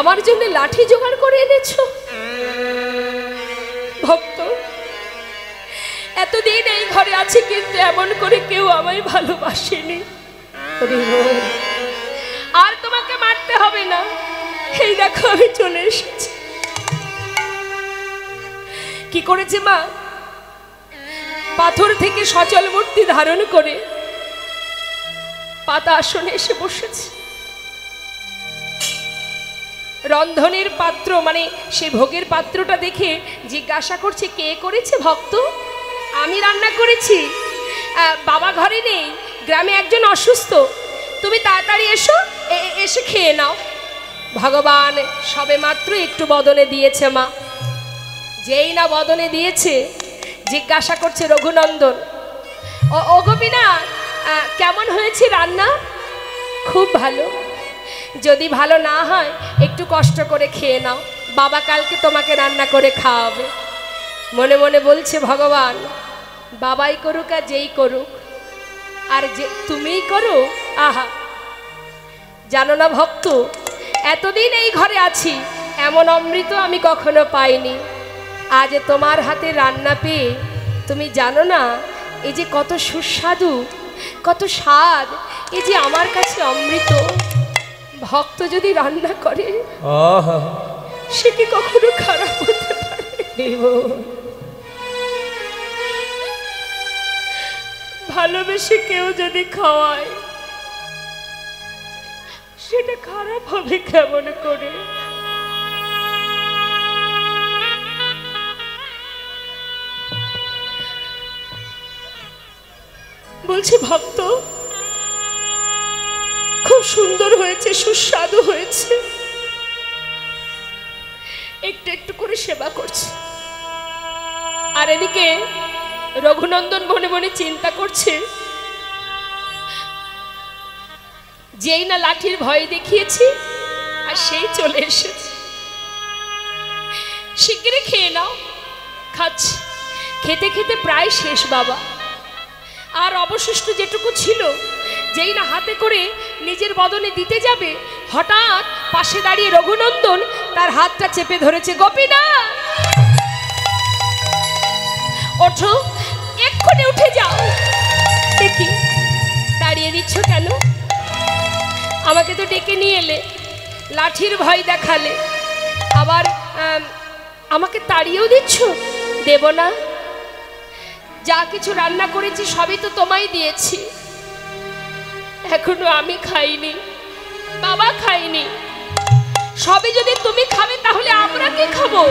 আমার জন্য লাঠি জোগাড় করে এনেছো? ভক্ত, এতদিন এই ঘরে আছি কিন্তু এমন করে কেউ আমায় ভালোবাসেনি। আর তোমাকে মারতে হবে না, এই দেখো আমি চলে এসেছি। কি করেছে মা? পাথর থেকে সচল মূর্তি ধারণ করে পাতা আসনে এসে বসেছে। রন্ধনের পাত্র মানে সেই ভোগের পাত্রটা দেখে জিজ্ঞাসা করছে, কে করেছে ভক্ত? আমি রান্না করেছি। বাবা ঘরে নেই, গ্রামে একজন অসুস্থ, তুমি তাড়াতাড়ি এসো, এসে খেয়ে নাও। ভগবান সবে মাত্র একটু বদনে দিয়েছে মা। যেই না বদনে দিয়েছে জিজ্ঞাসা করছে রঘুনন্দন, ও গোপীনাথ, কেমন হয়েছে রান্না? খুব ভালো। যদি ভালো না হয় একটু কষ্ট করে খেয়ে নাও, বাবা কালকে তোমাকে রান্না করে খাওয়াবে। মনে মনে বলছে, ভগবান বাবাই করুক আর যেই করুক, আর যে তুমিই করো। আহা, জানো না ভক্ত, এতদিন এই ঘরে আছি, এমন অমৃত আমি কখনো পাইনি। আজ তোমার হাতে রান্না পেয়ে তুমি জানো না এই যে কত সুস্বাদু, কত স্বাদ, এই যে আমার কাছে অমৃত। ভক্ত যদি রান্না করে সে কি কখনো খারাপ হতে পারে? ভালোবেসে কেউ যদি খাওয়ায় সেটা খারাপ হবে কেমন করে? বলছি ভক্ত, খুব সুন্দর হয়েছে, সুস্বাদু হয়েছে। একটু একটু করে সেবা করছে। আর এদিকে রঘুনন্দন মনে মনে চিন্তা করছে, যেই না লাঠির ভয় দেখিয়েছি আর সেই চলে এসেছে। শিগগিরই খেয়ে নাও। খাচ্ছি। খেতে খেতে প্রায় শেষ বাবা। আর অবশিষ্ট যেটুকু ছিল, যেই না হাতে করে নিজের বদনে দিতে যাবে, হঠাৎ পাশে দাঁড়িয়ে রঘুনন্দন তার হাতটা চেপে ধরেছে। গোপীনাথ, ওঠো, এক্ষুনি উঠে যাও। দেখি দাঁড়িয়ে দিচ্ছ কেন? আমাকে তো ডেকে নিয়ে এলে, লাঠির ভয় দেখালে, আবার আমাকে তাড়িয়েও দিচ্ছ। দেব না? যা কিছু রান্না করেছি সবই তো তোমায় দিয়েছি, এখনো আমি খাইনি, বাবা খাইনি। সবই যদি তুমি খাবে তাহলে আমরা কি খাবো?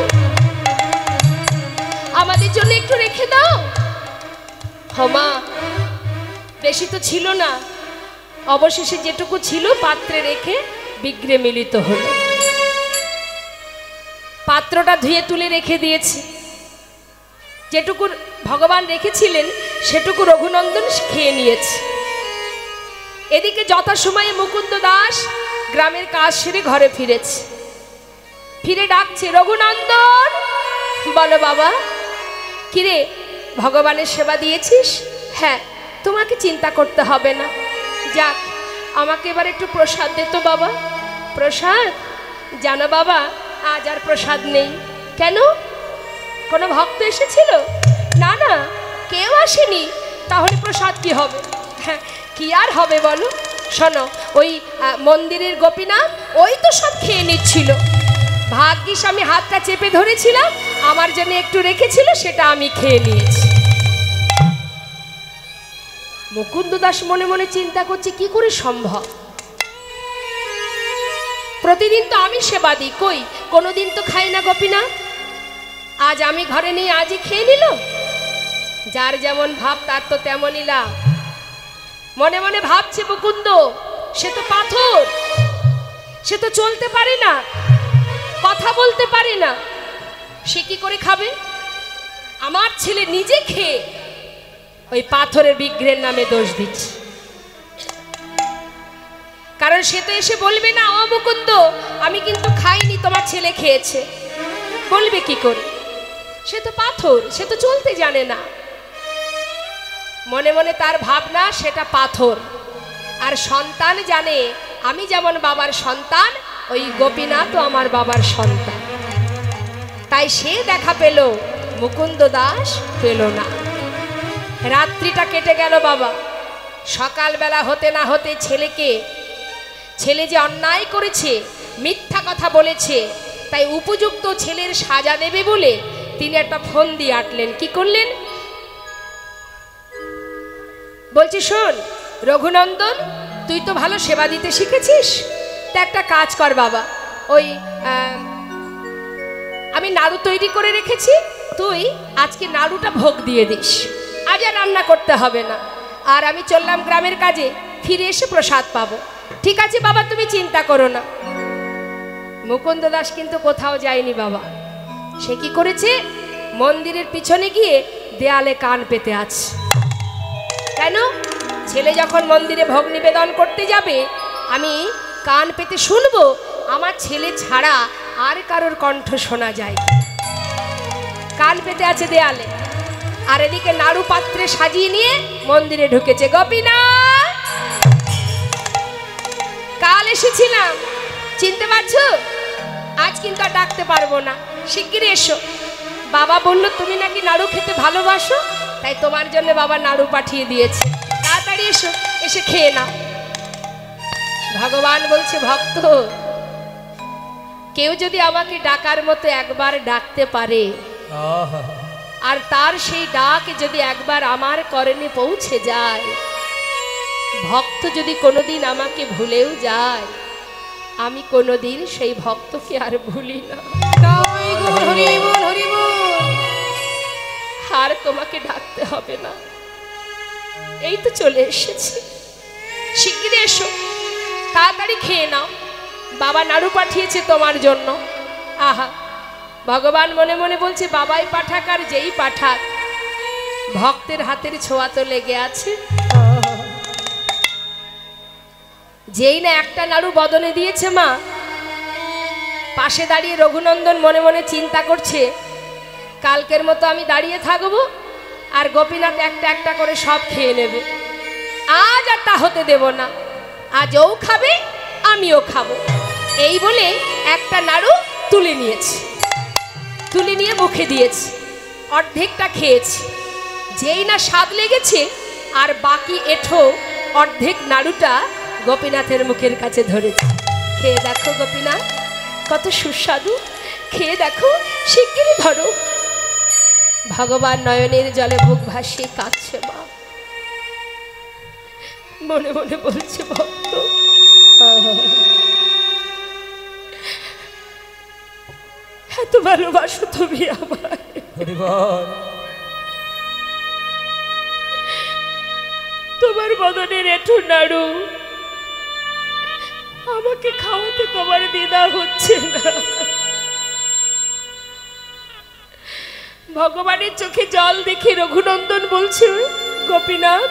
আমাদের জন্য একটু রেখে দাও। হমা, বেশি তো ছিল না, অবশেষে যেটুকু ছিল পাত্রে রেখে বিগ্রে মিলিত হলো। পাত্রটা ধুয়ে তুলে রেখে দিয়েছি। যেটুকু ভগবান রেখেছিলেন সেটুকু রঘুনন্দন খেয়ে নিয়েছে। এদিকে যথাসময়ে মুকুন্দ দাস গ্রামের কাজ সেরে ঘরে ফিরেছে। ফিরে ডাকছে, রঘুনন্দন, বলো বাবা। কিরে, ভগবানের সেবা দিয়েছিস? হ্যাঁ, তোমাকে চিন্তা করতে হবে না। যাক, আমাকে এবার একটু প্রসাদ দে তো বাবা। প্রসাদ? জানো বাবা, আজ আর প্রসাদ নেই। কেন? কোনো ভক্ত এসেছিল? না না, কেউ আসেনি। তাহলে প্রসাদ কি হবে? হ্যাঁ, কি আর হবে বলো। শোনো, ওই মন্দিরের গোপীনাথ ওই তো সব খেয়ে নিচ্ছিল। ভাগ্যিস আমি হাতটা চেপে ধরেছিলাম, আমার জন্য একটু রেখেছিল, সেটা আমি খেয়ে নিয়েছি। মুকুন্দ দাস মনে মনে চিন্তা করছে, কি করে সম্ভব? প্রতিদিন তো আমি সেবা দিই, কই কোনোদিন তো খাই না গোপীনাথ। আজ আমি ঘরে নেই, আজই খেয়ে নিল। যার যেমন ভাব তার তো তেমনই লাভ। মনে মনে ভাবছে মুকুন্দ, সে তো পাথর, সে তো চলতে পারে না, কথা বলতে পারে না, সে কি করে খাবে? আমার ছেলে নিজে খেয়ে ওই পাথরের বিগ্রহের নামে দোষ দিচ্ছে। কারণ সে তো এসে বলবে না, ও মুকুন্দ, আমি কিন্তু খাইনি, তোমার ছেলে খেয়েছে। বলবে কি করে? সে তো পাথর, সে তো চলতে জানে না। মনে মনে তার ভাবনা, সেটা পাথর। আর সন্তান জানে আমি যেমন বাবার সন্তান, ওই গোপীনাথ আমার বাবার সন্তান, তাই সে দেখা পেল, মুকুন্দ দাস পেল না। রাত্রিটা কেটে গেল বাবা। সকালবেলা হতে না হতে ছেলে যে অন্যায় করেছে, মিথ্যা কথা বলেছে, তাই উপযুক্ত ছেলের সাজা দেবে বলে তিনি একটা ফোন দিয়ে আটলেন। কি করলেন? বলছি, শোন রঘুনন্দন, তুই তো ভালো সেবা দিতে শিখেছিস, তা একটা কাজ কর বাবা, ওই আমি নাড়ু তৈরি করে রেখেছি, তুই আজকে নাড়ুটা ভোগ দিয়ে দিস, আজ আর রান্না করতে হবে না, আর আমি চললাম গ্রামের কাজে, ফিরে এসে প্রসাদ পাবো। ঠিক আছে বাবা, তুমি চিন্তা করো না। মুকুন্দ দাস কিন্তু কোথাও যায়নি বাবা। সে কি করেছে? মন্দিরের পিছনে গিয়ে দেয়ালে কান পেতে আছে। কেন? ছেলে যখন মন্দিরে ভোগ নিবেদন করতে যাবে, আমি কান পেতে শুনবো আমার ছেলে ছাড়া আর কারোর কণ্ঠ শোনা যায়। কান পেতে আছে দেয়ালে, আর এদিকে নাড়ু পাত্রে সাজিয়ে নিয়ে মন্দিরে ঢুকেছে। গোপীনাথ, কাল এসেছিলাম, চিনতে পারছো? আজ কিন্তু আর ডাকতে পারবো না, শিগগিরই এসো। বাবা বলল তুমি নাকি নাড়ু খেতে ভালোবাসো, তাই তোমার জন্য বাবা নাড়ু পাঠিয়ে দিয়েছে, তাড়াতাড়ি এসো, এসে খেয়ে নাও। ভগবান বলছে, ভক্ত, কেউ যদি আমাকে ডাকার মতো একবার ডাকতে পারে, আর তার সেই ডাক যদি একবার আমার করণে পৌঁছে যায়, ভক্ত যদি কোনোদিন আমাকে ভুলেও যায়, আমি কোনোদিন সেই ভক্তকে আর ভুলি না। আর তোমাকে ডাকতে হবে না, এই তো চলে এসেছি, শিগগিরই এসো, তাড়াতাড়ি খেয়ে নাও, বাবা নাড়ু পাঠিয়েছে তোমার জন্য। আহা, ভগবান মনে মনে বলছে, বাবাই পাঠাক আর যেই পাঠাক, ভক্তের হাতের ছোঁয়া তো লেগে আছে। যেই না একটা নাড়ু বদনে দিয়েছে মা, পাশে দাঁড়িয়ে রঘুনন্দন মনে মনে চিন্তা করছে, কালকের মতো আমি দাঁড়িয়ে থাকবো আর গোপীনাথ একটা একটা করে সব খেয়ে নেবে, আজ আর তা হতে দেব না, আজ ও খাবে আমিও খাবো। এই বলে একটা নাড়ু তুলে নিয়েছি, তুলে নিয়ে মুখে দিয়েছি, অর্ধেকটা খেয়েছি। যেই না স্বাদ লেগেছে, আর বাকি এঁঠো অর্ধেক নাড়ুটা গোপীনাথের মুখের কাছে ধরেছে। খেয়ে দেখো গোপীনাথ, কত সুস্বাদু, খেয়ে দেখো, শিগগিরই ধরো। ভগবান নয়নের জলে বুক ভাসিয়ে কাঁদছে মা, মনে মনে বলছে, ভক্ত এত ভালোবাসো তুমি আমায়, তোমার বদনের এঁঠো নাড়ু আমাকে খাওয়াতে তোমার দ্বিধা হচ্ছে না। ভগবানের চোখে জল দেখে রঘুনন্দন বলছে, গোপীনাথ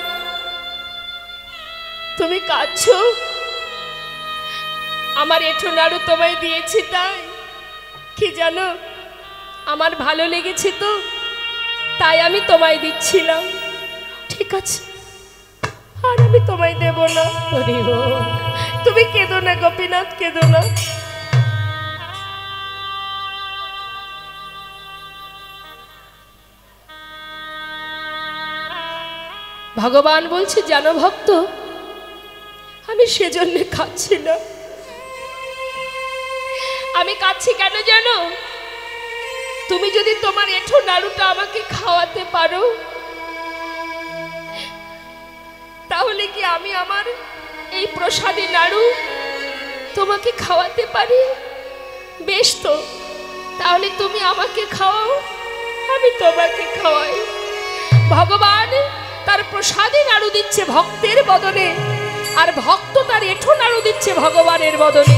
তুমি কাঁদছো? আমার এঁঠো নাড়ু তোমায় দিয়েছি তাই? কি জানো, আমার ভালো লেগেছে তো, তাই আমি তোমায় দিচ্ছিলাম। ঠিক আছে, আর আমি তোমায় দেব না। তুমি কেঁদো না গোপীনাথ, কেঁদো না। ভগবান বলছে, জানো ভক্ত, আমি সেজন্য খাচ্ছি না। আমি কাঁদছি কেন জানো? তুমি যদি তোমার এঁঠো নাড়ুটা আমাকে খাওয়াতে পারো, তাহলে কি আমি আমার এই প্রসাদী নাড়ু তোমাকে খাওয়াতে পারি? বেশ তো, তাহলে তুমি আমাকে খাওয়াও, আমি তোমাকে খাওয়াই। ভগবান তার প্রসাদী নাড়ু দিচ্ছে ভক্তের বদনে, আর ভক্ত তার এঁঠো নাড়ু দিচ্ছে ভগবানের বদনে।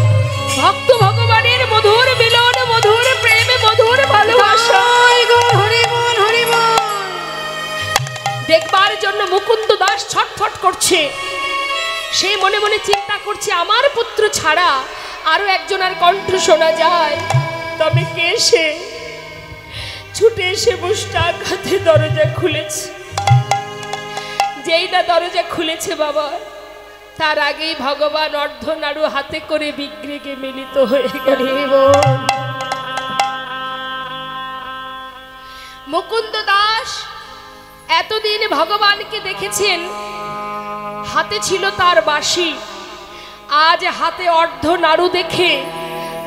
ভক্ত ভগবানের মধুর মিলন, মধুর প্রেমে, মধুর ভালোবাসা দেখবার জন্য মুকুন্দ দাস ছটফট করছে। সে মনে মনে চিন্তা করছে, আমার পুত্র ছাড়া আরো একজনের কণ্ঠ শোনা যায়, তবে কে সে? ছুটে এসে মুষ্টা আঘাতে দরজা খুলেছে। যেই না দরজা খুলেছে বাবা, তার আগেই ভগবান অর্ধনাড়ু হাতে করে বিগ্রহে মিলিত হয়ে গেলেন। মুকুন্দ দাস এতদিন ভগবানকে দেখেছেন, হাতে ছিল তার বাঁশি, আজ হাতে অর্ধনাড়ু দেখে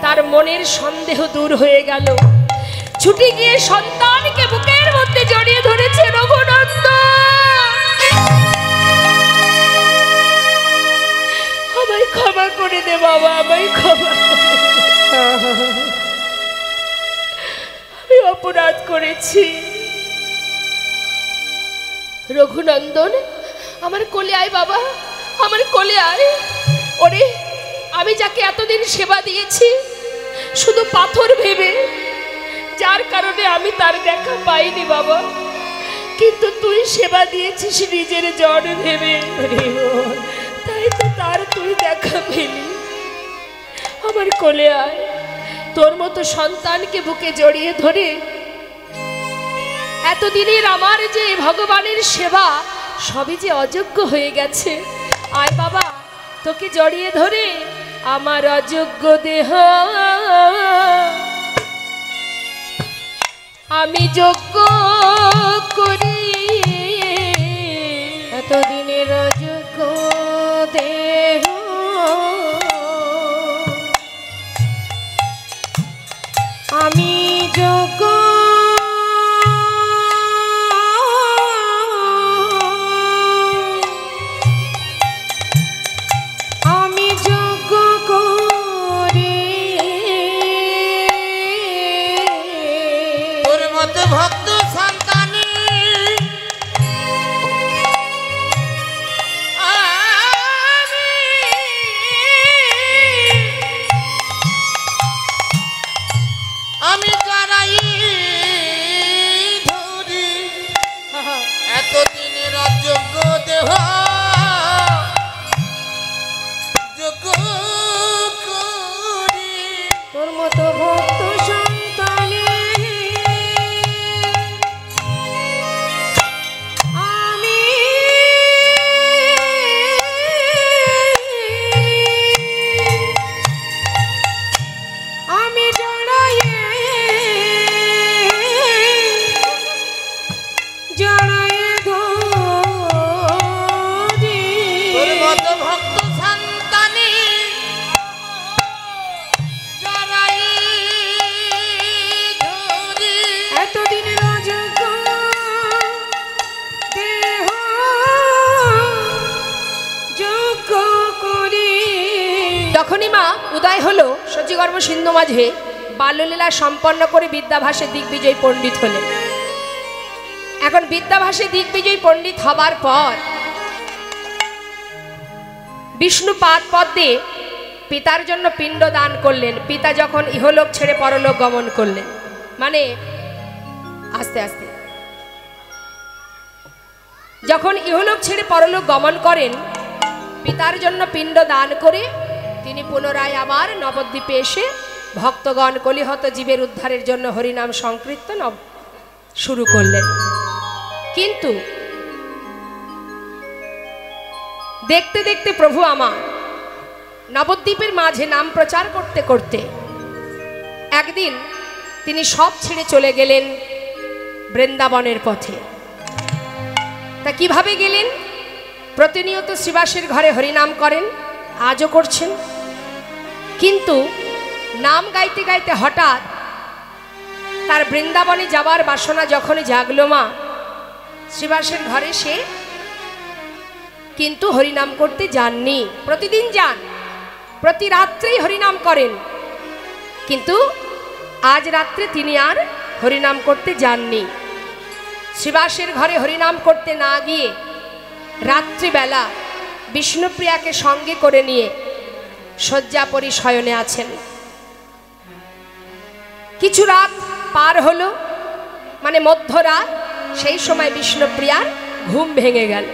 তার মনের সন্দেহ দূর হয়ে গেল। ছুটে গিয়ে সন্তানকে বুকের মধ্যে জড়িয়ে ধরেছে। রঘুনন্দন, আমায় ক্ষমা করে দে বাবা, আমায় ক্ষমা করে দে। আমি অপরাধ করেছি। রঘুনন্দন, আমার কোলে আয় বাবা, আমার কোলে আয়। ওরে, আমি যাকে এতদিন সেবা দিয়েছি শুধু পাথর ভেবে, যার কারণে আমি তার দেখা পাইনি বাবা, কিন্তু তুই সেবা দিয়েছিস নিজের জন ভেবে, তাই তো তার তুই দেখা পেলি। আমার কোলে আয়, তোর মতো সন্তানকে বুকে জড়িয়ে ধরে এতদিনের আমার যে ভগবানের সেবা সবই যে অযোগ্য হয়ে গেছে। আয় বাবা, তোকে জড়িয়ে ধরে আমার অযোগ্য দেহ আমি যোগ্য করি। এতদিনের অযোগ্য দেহ আমি যোগ্য, আমি যোগ্য করি। তোর মতো ভক্ত সন্তানী আমি জড়াই ধরি, এতদিনের অযোগ্য দেহ যোগ্য করি। তোর মতো ভক্ত সন্তানে আমি আমি জড়াইয়ে জড়াইয়ে ধরি। তোর মতো ভক্ত সন্তানী জড়াই ধরি, এতদিনের অযোগ্য দেহ যোগ্য করি। তখনই মা উদয় হলো সচিগর্ভ সিন্ধু মাঝে, বাল্যলীলা সম্পন্ন করে বিদ্যাভাসে দিগ্বিজয়ী পণ্ডিত হলেন। এখন বিদ্যাভাসে দিগ্বিজয়ী পণ্ডিত হবার পর বিষ্ণুপাদ পদ্মে পিতার জন্য পিণ্ড দান করলেন। পিতা যখন ইহলোক ছেড়ে পরলোক গমন করলেন, মানে আস্তে আস্তে যখন ইহলোক ছেড়ে পরলোক গমন করেন, পিতার জন্য পিণ্ড দান করে তিনি পুনরায় আবার নবদ্বীপে এসে ভক্তগণ কলিহত জীবের উদ্ধারের জন্য হরিনাম সংকীর্তন শুরু করলেন। কিন্তু দেখতে দেখতে প্রভু আমার নবদ্বীপের মাঝে নাম প্রচার করতে করতে একদিন তিনি সব ছেড়ে চলে গেলেন বৃন্দাবনের পথে। তা কিভাবে গেলেন? প্রতিনিয়ত শ্রীবাসের ঘরে হরিনাম করেন, আজও করছেন, কিন্তু নাম গাইতে গাইতে হঠাৎ তার বৃন্দাবনে যাবার বাসনা যখনই জাগলো মা, শ্রীবাসের ঘরে সে কিন্তু হরিনাম করতে যাননি। প্রতিদিন যান, প্রতি রাত্রেই হরিনাম করেন, কিন্তু আজ রাত্রে তিনি আর হরিনাম করতে যাননি। শ্রীবাসের ঘরে হরিনাম করতে না গিয়ে রাত্রিবেলা বিষ্ণুপ্রিয়াকে সঙ্গে করে নিয়ে শয্যাপরি শয়নে আছেন। কিছু রাত পার হলো, মানে মধ্যরাত, সেই সময় বিষ্ণুপ্রিয়ার ঘুম ভেঙে গেল।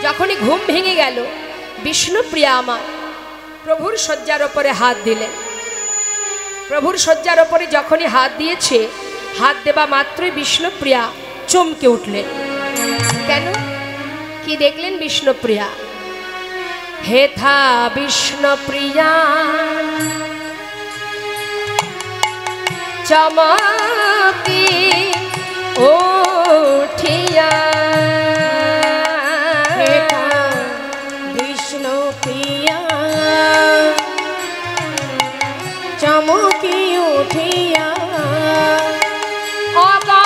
যখনই ঘুম ভেঙে গেল, বিষ্ণুপ্রিয়া আমার প্রভুর শয্যার ওপরে হাত দিলেন। প্রভুর শয্যার ওপরে যখনই হাত দিয়েছে, হাত দেবা মাত্রই বিষ্ণুপ্রিয়া চমকে উঠলেন। কেন? কি দেখলেন বিষ্ণুপ্রিয়া? হেথা বিষ্ণু প্রিয়া চমকি উঠিয়া হেথা বিষ্ণু প্রিয়া চমকি উঠিয়া অগা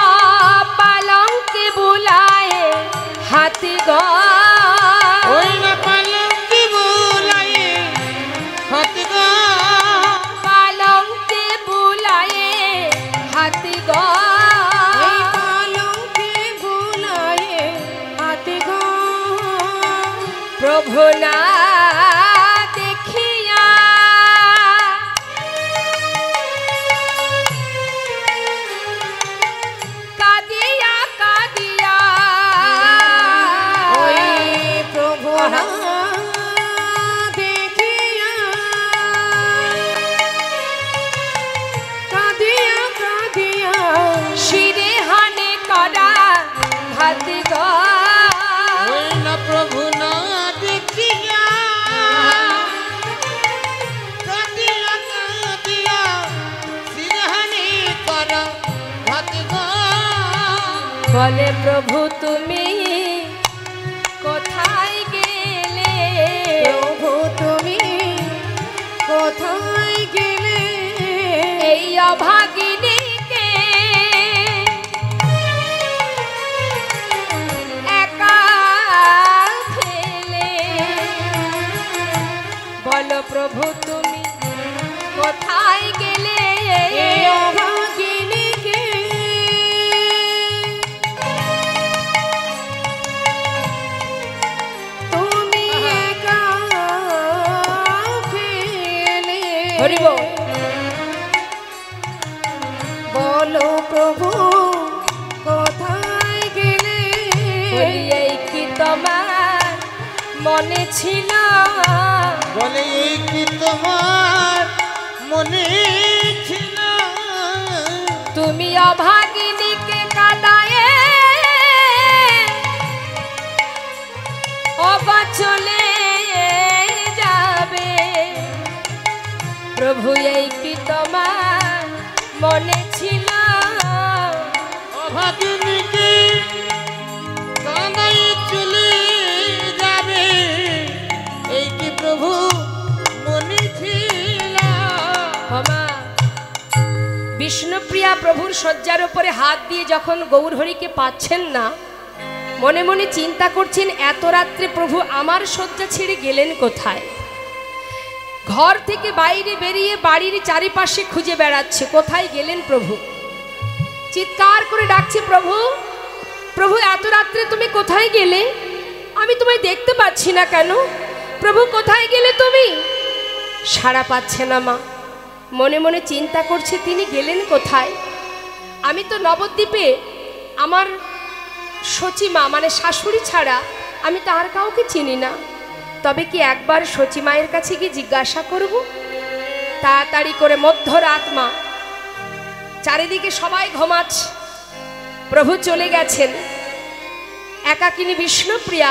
পালঙ্কে বুলায় হাতি গা ওই না পালঙ্কি বুলায়ে হাতি গো পালঙ্কে বুলায় হাতি গা এই পালঙ্কে বুলায়ে হাতি গো প্রভু না দেখিয়া কাঁদিয়া কাঁদিয়া ওই প্রভু না দেখিয়া কাঁদিয়া কাঁদিয়া শিরে হানে করা হাতি গা ওই না প্রভু না দেখিয়া কাঁদিয়া কাঁদিয়া সিরহানি কর হাতি গো বলে প্রভু তুমি কোথায় গেলে প্রভু তুমি কোথায় গেলে এই অভাগিনীকে একা ফেলে বলো প্রভু তুমি কোথায় গেলে এই অভাগিনীকে তুমি একা ফেলে হরি বল। বলো প্রভু কোথায় গেলে বলি এই কি তোমার মনে ছিল বলে এই কি তোমার মনে ছিল তুমি অভাগিনীকে কাদায়ে অবা চলে যাবে প্রভু এই কি তোমার মনে ছিল অভাগিনীকে কাঁদাই চলে যাবে এই কি প্রভু মনে ছিল ক্ষমা বিষ্ণুপ্রিয়া প্রভুর শয্যার উপরে হাত দিয়ে যখন গৌরহরিকে পাচ্ছেন না মনে মনে চিন্তা করছেন এত রাত্রে প্রভু আমার শয্যা ছেড়ে গেলেন কোথায় ঘর থেকে বাইরে বেরিয়ে বাড়ির চারিপাশে খুঁজে বেড়াচ্ছে কোথায় গেলেন প্রভু চিৎকার করে ডাকছে প্রভু প্রভু এত রাত্রে তুমি কোথায় গেলে আমি তোমায় দেখতে পাচ্ছি না কেন প্রভু কোথায় গেলে তুমি সাড়া পাচ্ছে না মা মনে মনে চিন্তা করছে তিনি গেলেন কোথায় আমি তো নবদ্বীপে আমার সচিমা মানে শাশুড়ি ছাড়া আমি তার কাউকে চিনি না তবে কি একবার সচিমায়ের কাছে গিয়ে জিজ্ঞাসা করব তাড়াতাড়ি করে মধ্যরাত মা চারিদিকে সবাই ঘুমাচ্ছে প্রভু চলে গেছেন একাকিনী বিষ্ণুপ্রিয়া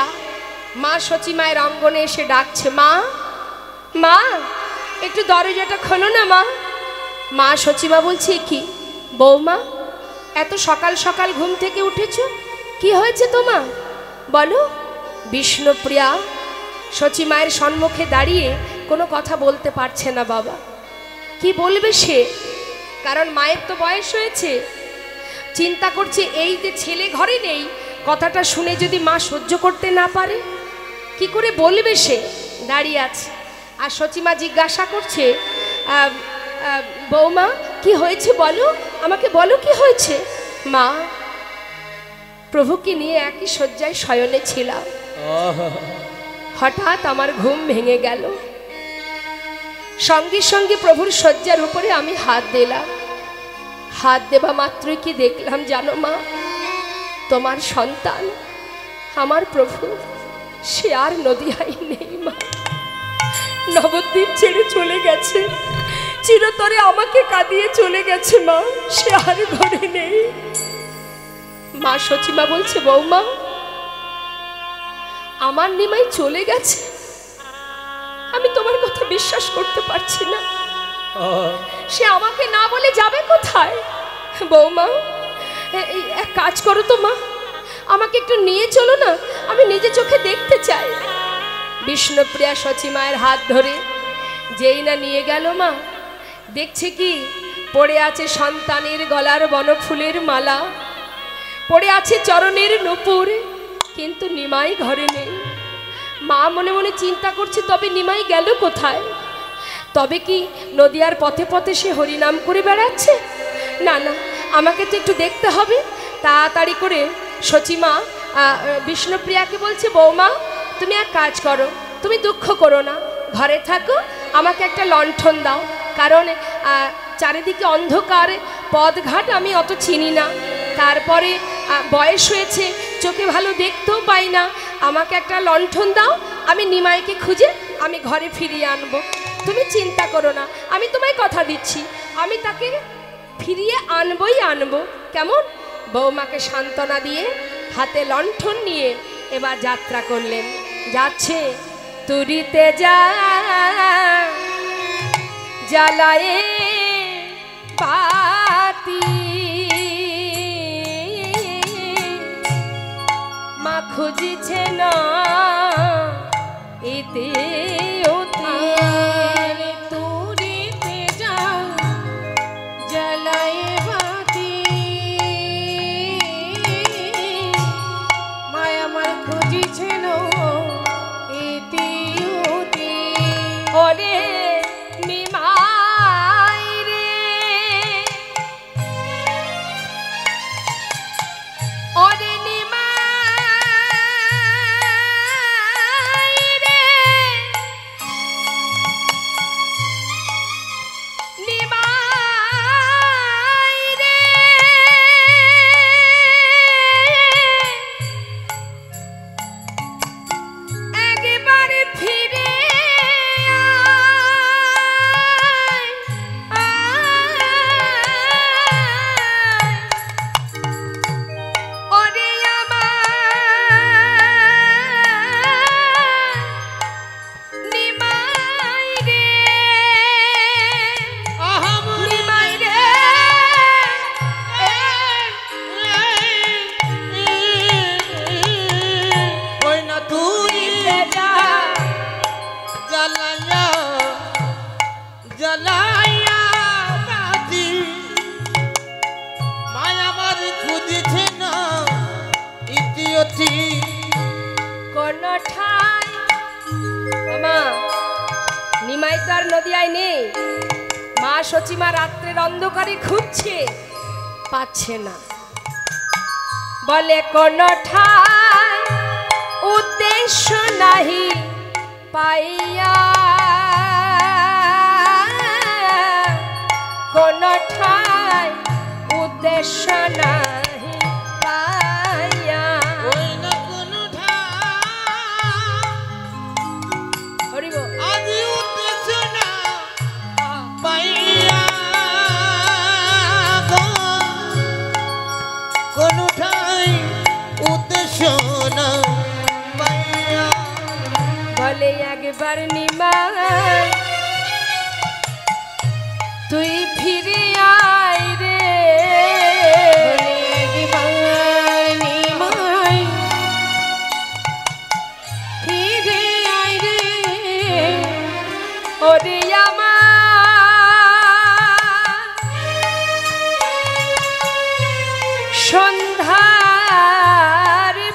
মা সচিমায়ের অঙ্গনে এসে ডাকছে মা মা একটু দরজাটা খোলো না মা মা সচিমা বলছে কি বৌমা এত সকাল সকাল ঘুম থেকে উঠেছো কি হয়েছে তোমার বলো বিষ্ণুপ্রিয়া সচিমায়ের সম্মুখে দাঁড়িয়ে কোনো কথা বলতে পারছে না বাবা কি বলবে সে কারণ মায়ের তো বয়স হয়েছে চিন্তা করছে এই যে ছেলে ঘরে নেই কথাটা শুনে যদি মা সহ্য করতে না পারে কি করে বলবে সে দাঁড়িয়ে আছে আর সচিমা জিজ্ঞাসা করছে বৌমা কি হয়েছে বলো আমাকে বলো কি হয়েছে মা প্রভুকে নিয়ে একই শয্যায় শয়নে ছিলাম হঠাৎ আমার ঘুম ভেঙে গেল সঙ্গে সঙ্গে প্রভুর শয্যার উপরে আমি হাত দিলাম হাত দেবা মাত্রই কি দেখলাম জানো মা তোমার সন্তান আমার প্রভু সে আর নদিয়ায় নেই মা নবদ্বীপ ছেড়ে চলে গেছে চিরতরে আমাকে কাঁদিয়ে চলে গেছে মা সে আর ঘরে নেই মা সচিমা বলছে বৌমা আমার নিমাই চলে গেছে আমি তোমার কথা বিশ্বাস করতে পারছি না। সে আমাকে না বলে যাবে কোথায়? বৌমা, এক কাজ করো তো মা, আমাকে একটু নিয়ে চলো না, আমি নিজে চোখে দেখতে চাই। বিষ্ণুপ্রিয়া সচিমায়ের হাত ধরে যেই না নিয়ে গেল মা, দেখছে কি পড়ে আছে সন্তানের গলার বনফুলের মালা, পড়ে আছে চরণের নূপুর, কিন্তু নিমাই ঘরে নেই। মা মনে মনে চিন্তা করছে তবে নিমাই গেল কোথায়? তবে কি নদিয়ার পথে পথে সে হরিনাম করে বেড়াচ্ছে? না না, আমাকে তো একটু দেখতে হবে। তাড়াতাড়ি করে সচিমা বিষ্ণুপ্রিয়াকে বলছে, বৌমা তুমি এক কাজ করো, তুমি দুঃখ করো না, ঘরে থাকো, আমাকে একটা লণ্ঠন দাও, কারণ চারিদিকে অন্ধকার, পথঘাট আমি অত চিনি না, তারপরে বয়স হয়েছে, চোখে ভালো দেখতেও পাই না, আমাকে একটা লণ্ঠন দাও, আমি নিমাইকে খুঁজে আমি ঘরে ফিরিয়ে আনবো। তুমি চিন্তা করো না, আমি তোমায় কথা দিচ্ছি, আমি তাকে ফিরিয়ে আনবই আনবো, কেমন? বৌমাকে সান্ত্বনা দিয়ে হাতে লণ্ঠন নিয়ে এবার যাত্রা করলেন। যাচ্ছে তুরিতে যা জ্বালায়ে বাতি, মা খুঁজিছে না এতে ওতে, তুরিতে যা জ্বালায়ে বাতি, মায় আমার খুঁজিছে না এতে ওতে। ওরে নিমাই রে, ওরে নিমাই রে, নিমাই রে, একবার ফিরে ওরে আমার নিমাই রে, নিমাই রে, ওই না তুই যা জ্বালাইয়া জ্বালাইয়া বাতি, মায় আমার খুঁজেছে না ইতিয়তি। কোন ঠাই মামা, নিমাই তো আর নদিয়ায় নেই। মা সচিমা রাত্রের অন্ধকারে খুঁজছে, পাচ্ছে না, বলে কোন ঠাই উদ্দেশ্য নাহি পাইয়া, কোন ঠাই উদ্দেশ্য নাহি পাইয়া। ওই না কোনো হরিব আজি উদ্দেশ্য না পাইয়া গো, কোনো ঠাই উদ্দেশ্য না পাইয়া। বলে একবার নিমাই তুই ফিরে আয় রে, বলে একবার নিমাই ফিরে আয় রে, ওরে আমার সন্ধ্যার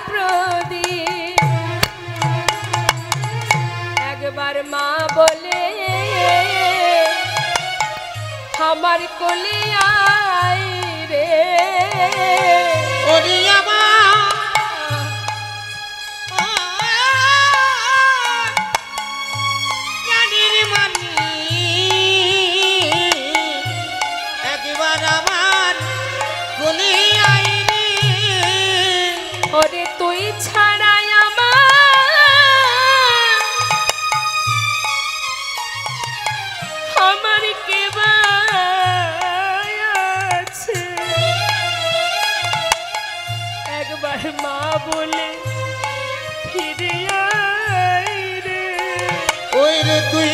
প্রদীপ, একবার মা বলে আমার কোলে আয় রে, ওরে আমার জানির মানি, একবার আমার কোলে আইরে। ওরে তুই ছাড়াই আমার কে বা আছে, একবার মা বলে ফিরে আয় রে। ওই রে তুই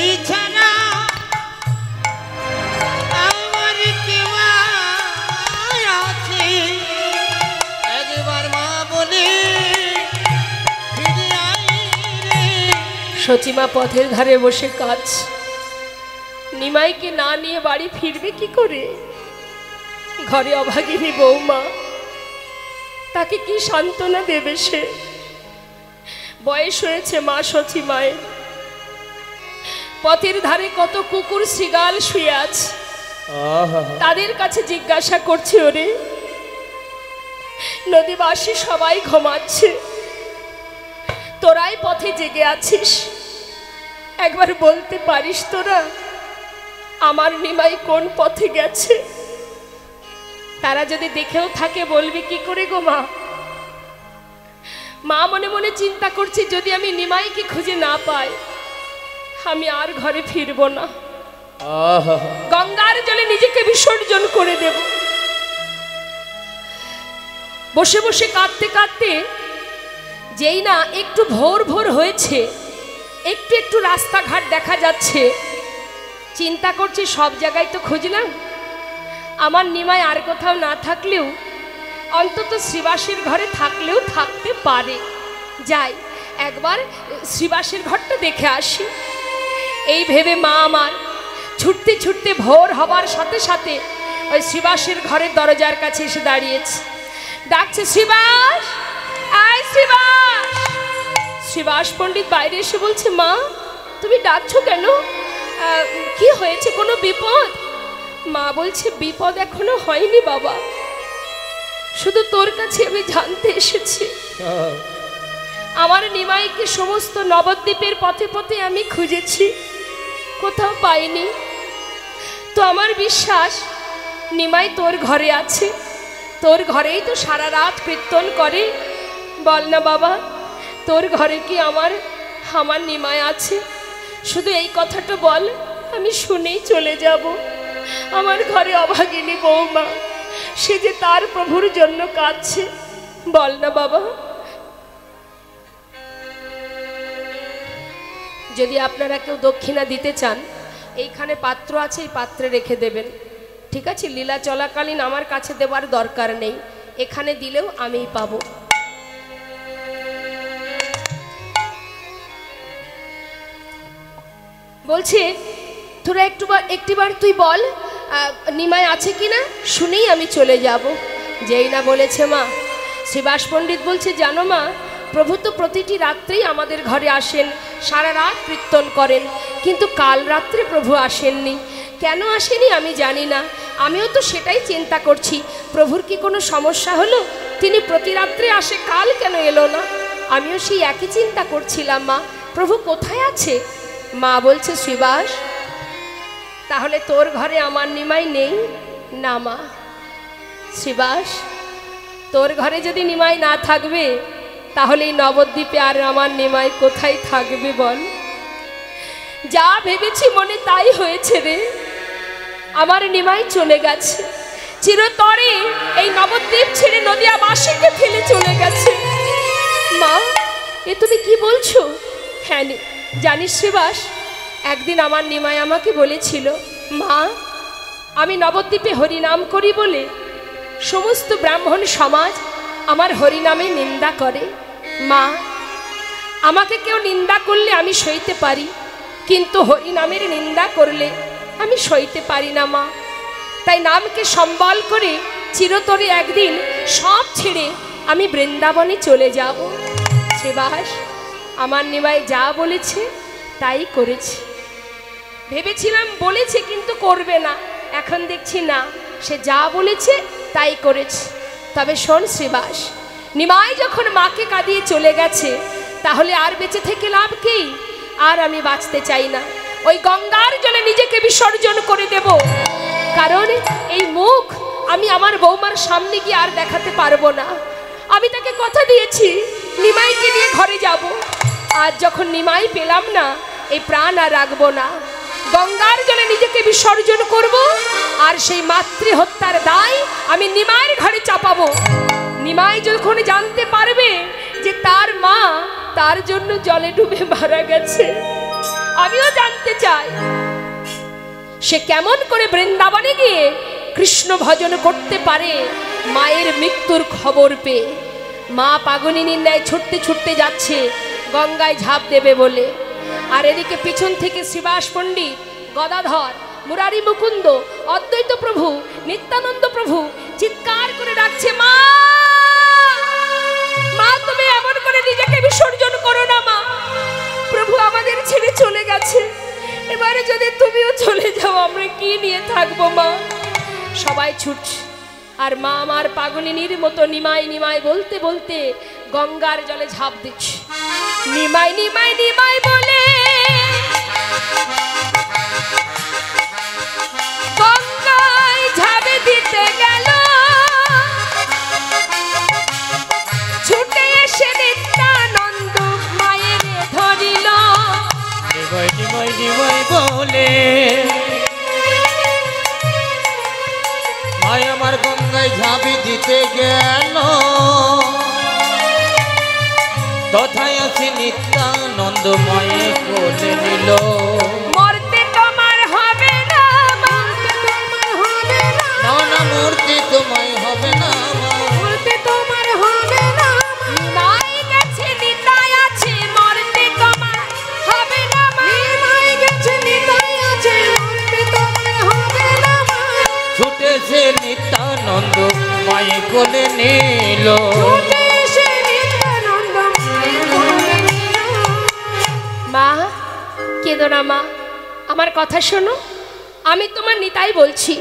সচিমা পথের ধারে বসে কাজ। নিমাইকে না নিয়ে বাড়ি ফিরবে কি করে? ঘরে অভাগিনী বৌমা, তাকে কি সান্ত্বনা দেবে সে? বয়স হয়েছে মা সচিমায়ের। পথের ধারে কত কুকুর শৃগাল শুয়ে আছে, তাদের কাছে জিজ্ঞাসা করছে, ওরে নদীবাসী সবাই ঘুমাচ্ছে, তোরাই পথে জেগে আছিস, একবার বলতে পারিস তোরা আমার নিমাই কোন পথে গেছে? তারা যদি দেখেও থাকে বলবি কি করে গো মা? মা মনে মনে চিন্তা করছে, যদি আমি নিমাইকে খুঁজে না পাই আমি আর ঘরে ফিরব না, গঙ্গার জলে নিজেকে বিসর্জন করে দেব। বসে বসে কাঁদতে কাঁদতে যেই না একটু ভোর ভোর হয়েছে, একটু একটু রাস্তাঘাট দেখা যাচ্ছে, চিন্তা করছি সব জায়গায় তো খুঁজলাম, আমার নিমাই আর কোথাও না থাকলেও অন্তত শ্রীবাসের ঘরে থাকলেও থাকতে পারে, যাই একবার শ্রীবাসের ঘরটা দেখে আসি। এই ভেবে মা আমার ছুটতে ছুটতে ভোর হবার সাথে সাথে ওই শ্রীবাসের ঘরের দরজার কাছে এসে দাঁড়িয়েছে, ডাকছে, শ্রীবাস, আয় শ্রীবাস। শ্রীবাস পণ্ডিত বাইরে এসে বলছে, মা তুমি ডাকছো কেন? কি হয়েছে, কোনো বিপদ? মা বলছে, বিপদ এখনো হয়নি বাবা, শুধু তোর কাছে আমি জানতে এসেছি। আমার নিমাইকে সমস্ত নবদ্বীপের পথে পথে আমি খুঁজেছি, কোথাও পাইনি, তো আমার বিশ্বাস নিমাই তোর ঘরে আছে, তোর ঘরেই তো সারা রাত কীর্তন করে, বল না বাবা তোর ঘরে কি আমার নিমাই আছে? শুধু এই কথাটা বল, আমি শুনেই চলে যাব। আমার ঘরে অভাগিনী বৌমা, সে যে তার প্রভুর জন্য কাঁদছে, বল না বাবা। যদি আপনারা কেউ দক্ষিণা দিতে চান, এইখানে পাত্র আছে, এই পাত্রে রেখে দেবেন, ঠিক আছে? লীলা চলাকালীন আমার কাছে দেওয়ার দরকার নেই, এখানে দিলেও আমিই পাবো। বলছে, তোরা একটিবার তুই বল নিমাই আছে কিনা, শুনেই আমি চলে যাব। যেই না বলেছে মা, শ্রীবাস পণ্ডিত বলছে, জানো মা, প্রভু তো প্রতিটি রাত্রেই আমাদের ঘরে আসেন, সারা রাত কীর্তন করেন, কিন্তু কাল রাত্রে প্রভু আসেননি। কেন আসেনি আমি জানি না, আমিও তো সেটাই চিন্তা করছি, প্রভুর কি কোনো সমস্যা হলো? তিনি প্রতি রাত্রে আসে, কাল কেন এলো না? আমিও সেই একই চিন্তা করছিলাম মা, প্রভু কোথায় আছে? মা বলছে, শ্রীবাস, তাহলে তোর ঘরে আমার নিমাই নেই? না মা, শ্রীবাস, তোর ঘরে যদি নিমাই না থাকবে তাহলে এই নবদ্বীপে আর আমার নিমাই কোথায় থাকবে বল? যা ভেবেছি মনে তাই হয়েছে রে, আমার নিমাই চলে গেছে, চিরতরে এই নবদ্বীপ ছেড়ে নদিয়াবাসীকে ফেলে চলে গেছে। মা, এ তুমি কি বলছো? হ্যাঁ জানিস শ্রীবাস, একদিন আমার নিমাই আমাকে বলেছিল, মা আমি নবদ্বীপে হরিনাম করি বলে সমস্ত ব্রাহ্মণ সমাজ আমার হরিনামে নিন্দা করে। মা, আমাকে কেউ নিন্দা করলে আমি সইতে পারি, কিন্তু হরিনামের নিন্দা করলে আমি সইতে পারি না মা। তাই নামকে সম্বল করে চিরতরে একদিন সব ছেড়ে আমি বৃন্দাবনে চলে যাব। শ্রীবাস, আমার নিমাই যা বলেছে তাই করেছে। ভেবেছিলাম বলেছে কিন্তু করবে না, এখন দেখছি না, সে যা বলেছে তাই করেছে। তবে শোন শ্রীবাস, নিমাই যখন মাকে কাঁদিয়ে চলে গেছে, তাহলে আর বেঁচে থেকে লাভ কি? আর আমি বাঁচতে চাই না, ওই গঙ্গার জলে নিজেকে বিসর্জন করে দেব, কারণ এই মুখ আমি আমার বৌমার সামনে গিয়ে আর দেখাতে পারবো না। আমি তাকে কথা দিয়েছি নিমাইকে নিয়ে ঘরে যাব, আর যখন নিমাই পেলাম না, এই প্রাণ আর রাখবো না, গঙ্গার জলে নিজেকে বিসর্জন করব, আর সেই মাতৃ হত্যার দায় আমি নিমাইয়ের ঘরে চাপাবো। নিমাই যখন জানতে পারবে যে তার মা তার জন্য জলে ডুবে মারা গেছে, আমিও জানতে চাই সে কেমন করে বৃন্দাবনে গিয়ে কৃষ্ণ ভজন করতে পারে মায়ের মৃত্যুর খবর পেয়ে। মা পাগলিনীর ন্যায় ছুটতে ছুটতে যাচ্ছে গঙ্গায় ঝাঁপ দেবে বলে, আর এদিকে পিছন থেকে শ্রীবাস পণ্ডিত, গদাধর, মুরারি মুকুন্দ, অদ্বৈত প্রভু, নিত্যানন্দ প্রভু চিৎকার করে ডাকছে, মা মা তুমি এমন করে নিজেকে বিসর্জন করো না মা, প্রভু আমাদের ছেড়ে চলে গেছে, এবারে যদি তুমিও চলে যাও আমরা কি নিয়ে থাকবো মা। সবাই ছুটছে আর মা আমার পাগলিনীর মতো নিমাই নিমাই বলতে বলতে গঙ্গার জলে ঝাঁপ দিচ্ছে। নিমাই নিমাই নিমাই বলে গঙ্গায় ঝাঁপ দিতে গেল, ছুটে এসে নিত্যানন্দ মায়ের ধরিল। নিমাই নিমাই নিমাই বলে মায় আমার গঙ্গায় ঝাঁপি দিতে গেল, তথায় আছে নিত্যানন্দ মায়ে কোলে নিল। মরতে তোমার হবে না মা, তোমার হবে না, না না মূর্তি তোমায় হবে না মা, মরতে তোমার হবে না, নিমাই গেছে নিতাই আছে, মরতে তোমার হবে না মা, নিমাই গেছে নিতাই আছে, মরতে তোমার হবে না মা। ছুটেছে নিত্যানন্দ মায়ে কোলে নিল। মা কেঁদো না মা, আমার কথা শোনো, আমি তোমার নিতাই বলছি,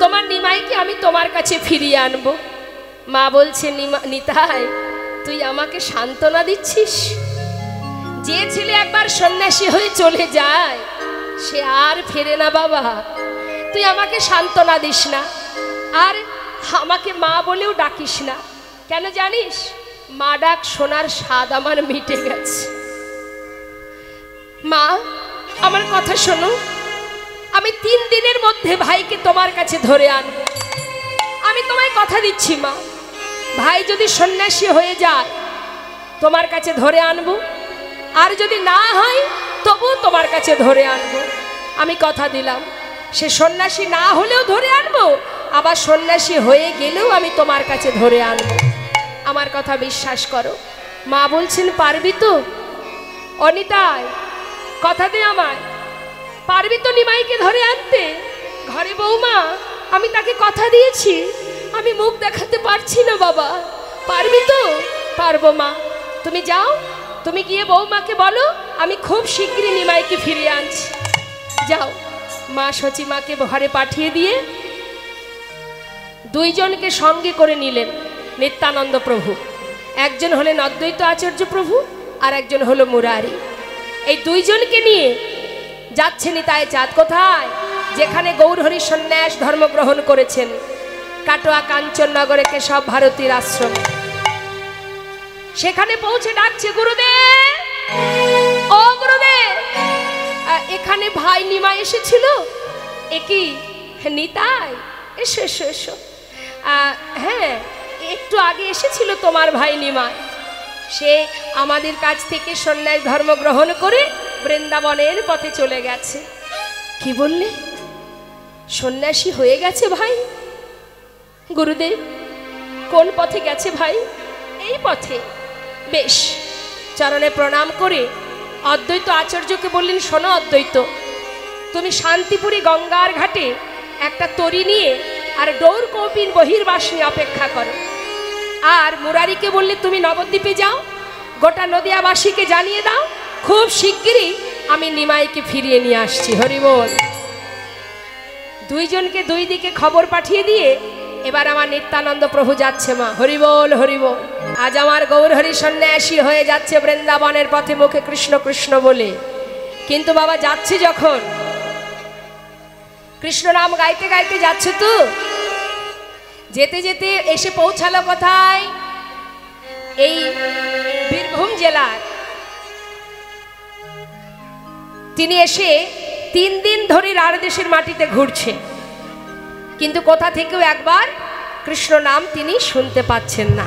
তোমার নিমাইকে আমি তোমার কাছে ফিরিয়ে আনবো। মা বলছে, নিতাই তুই আমাকে সান্ত্বনা দিচ্ছিস? যে ছেলে একবার সন্ন্যাসী হয়ে চলে যায় সে আর ফেরে না বাবা, তুই আমাকে সান্ত্বনা দিস না, আর আমাকে মা বলেও ডাকিস না। কেন জানিস? মা ডাক শোনার স্বাদ আমার মিটে গেছে। মা আমার কথা শোনো, আমি 3 দিনের মধ্যে ভাইকে তোমার কাছে ধরে আনবো। আমি তোমায় কথা দিচ্ছি মা, ভাই যদি সন্ন্যাসী হয়ে যায় তোমার কাছে ধরে আনবো, আর যদি না হয় তবু তোমার কাছে ধরে আনবো। আমি কথা দিলাম, সে সন্ন্যাসী না হলেও ধরে আনবো, আবার সন্ন্যাসী হয়ে গেলেও আমি তোমার কাছে ধরে আনবো। আমার কথা বিশ্বাস করো। মা বলছেন, পারবি তো? অনিতাই কথা দে আমায়, পারবি তো নিমাইকে ধরে আনতে? ঘরে বৌমা, আমি তাকে কথা দিয়েছি, আমি মুখ দেখাতে পারছি না বাবা, পারবি তো? পারবো মা, তুমি যাও, তুমি গিয়ে বৌমাকে বলো আমি খুব শীঘ্রই নিমাইকে ফিরিয়ে আনছি। যাও। মা সচিমাকে ঘরে পাঠিয়ে দিয়ে 2 জনকে সঙ্গে করে নিলেন নিত্যানন্দ প্রভু। একজন হলেন অদ্বৈত আচার্য প্রভু আর একজন হলো মুরারি। এই 2 জনকে নিয়ে যাচ্ছে নিতাই চাঁদ কোথায়? যেখানে গৌরহরি সন্ন্যাস ধর্ম গ্রহণ করেছেন, কাটোয়া কাঞ্চননগরে কেশব ভারতীর আশ্রমে। সেখানে পৌঁছে ডাকছে, গুরুদেব ও গুরুদেব, এখানে ভাই নিমাই এসেছিল। একই নিতাই, এসো এসো এসো। হ্যাঁ একটু আগে এসেছিল তোমার ভাই নিমাই, সে আমাদের কাছ থেকে সন্ন্যাস ধর্ম গ্রহণ করে বৃন্দাবনের পথে চলে গেছে। কি বললে? সন্ন্যাসী হয়ে গেছে ভাই? গুরুদেব কোন পথে গেছে ভাই? এই পথে। বেশ, চরণে প্রণাম করে অদ্বৈত আচার্যকে বললেন, শোনো অদ্বৈত, তুমি শান্তিপুরী গঙ্গার ঘাটে একটা তরি নিয়ে আর ডৌর কৌপিন বহির্বাস নিয়ে অপেক্ষা করো। আর মুরারিকে বললে তুমি নবদ্বীপে যাও, গোটা নদিয়াবাসীকে জানিয়ে দাও খুব শিগগিরই আমি নিমাইকে ফিরিয়ে নিয়ে আসছি। হরি বল। 2 জনকে 2 দিকে খবর পাঠিয়ে দিয়ে এবার আমার নিত্যানন্দ প্রভু যাচ্ছে মা। হরি বল হরি বল। আজ আমার গৌরহরি সন্ন্যাসী হয়ে যাচ্ছে বৃন্দাবনের পথে, মুখে কৃষ্ণ কৃষ্ণ বলে, কিন্তু বাবা যাচ্ছে যখন কৃষ্ণ নাম গাইতে গাইতে যাচ্ছে তো, যেতে যেতে এসে পৌঁছালো কোথায়? এই বীরভূম জেলার। তিনি এসে 3 দিন ধরে রাঢ় দেশের মাটিতে ঘুরছে, কিন্তু কোথা থেকেও একবার কৃষ্ণ নাম তিনি শুনতে পাচ্ছেন না।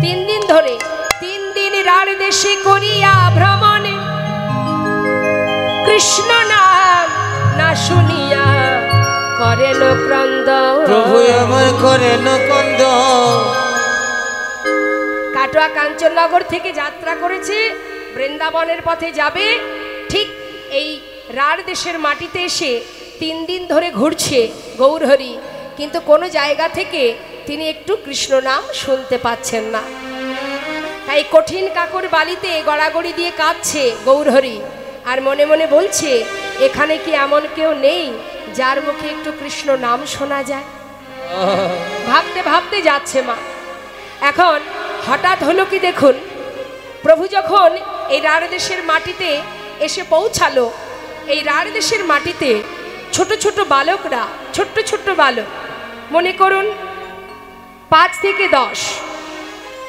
3 দিন ধরে, 3 দিন রাঢ় দেশে করিয়া ভ্রমণ, কৃষ্ণ নাম না শুনিয়া করেন ক্রন্দ। প্রভু আমার করেন ক্রন্দ। কাটোয়া কাঞ্চননগর থেকে যাত্রা করেছে বৃন্দাবনের পথে যাবে, ঠিক এই রাঢ় দেশের মাটিতে এসে 3 দিন ধরে ঘুরছে গৌরহরি, কিন্তু কোনো জায়গা থেকে তিনি একটু কৃষ্ণ নাম শুনতে পাচ্ছেন না। তাই কঠিন কাকর বালিতে গড়াগড়ি দিয়ে কাঁদছে গৌরহরি, আর মনে মনে বলছে, এখানে কি এমন কেউ নেই যার মুখে একটু কৃষ্ণ নাম শোনা যায়? ভাবতে ভাবতে যাচ্ছে মা। এখন হঠাৎ হলো কি দেখুন, প্রভু যখন এই রাঢ় দেশের মাটিতে এসে পৌঁছালো, এই রাঢ় দেশের মাটিতে ছোট ছোট বালকরা, ছোট্ট ছোট্ট বালক, মনে করুন 5 থেকে 10,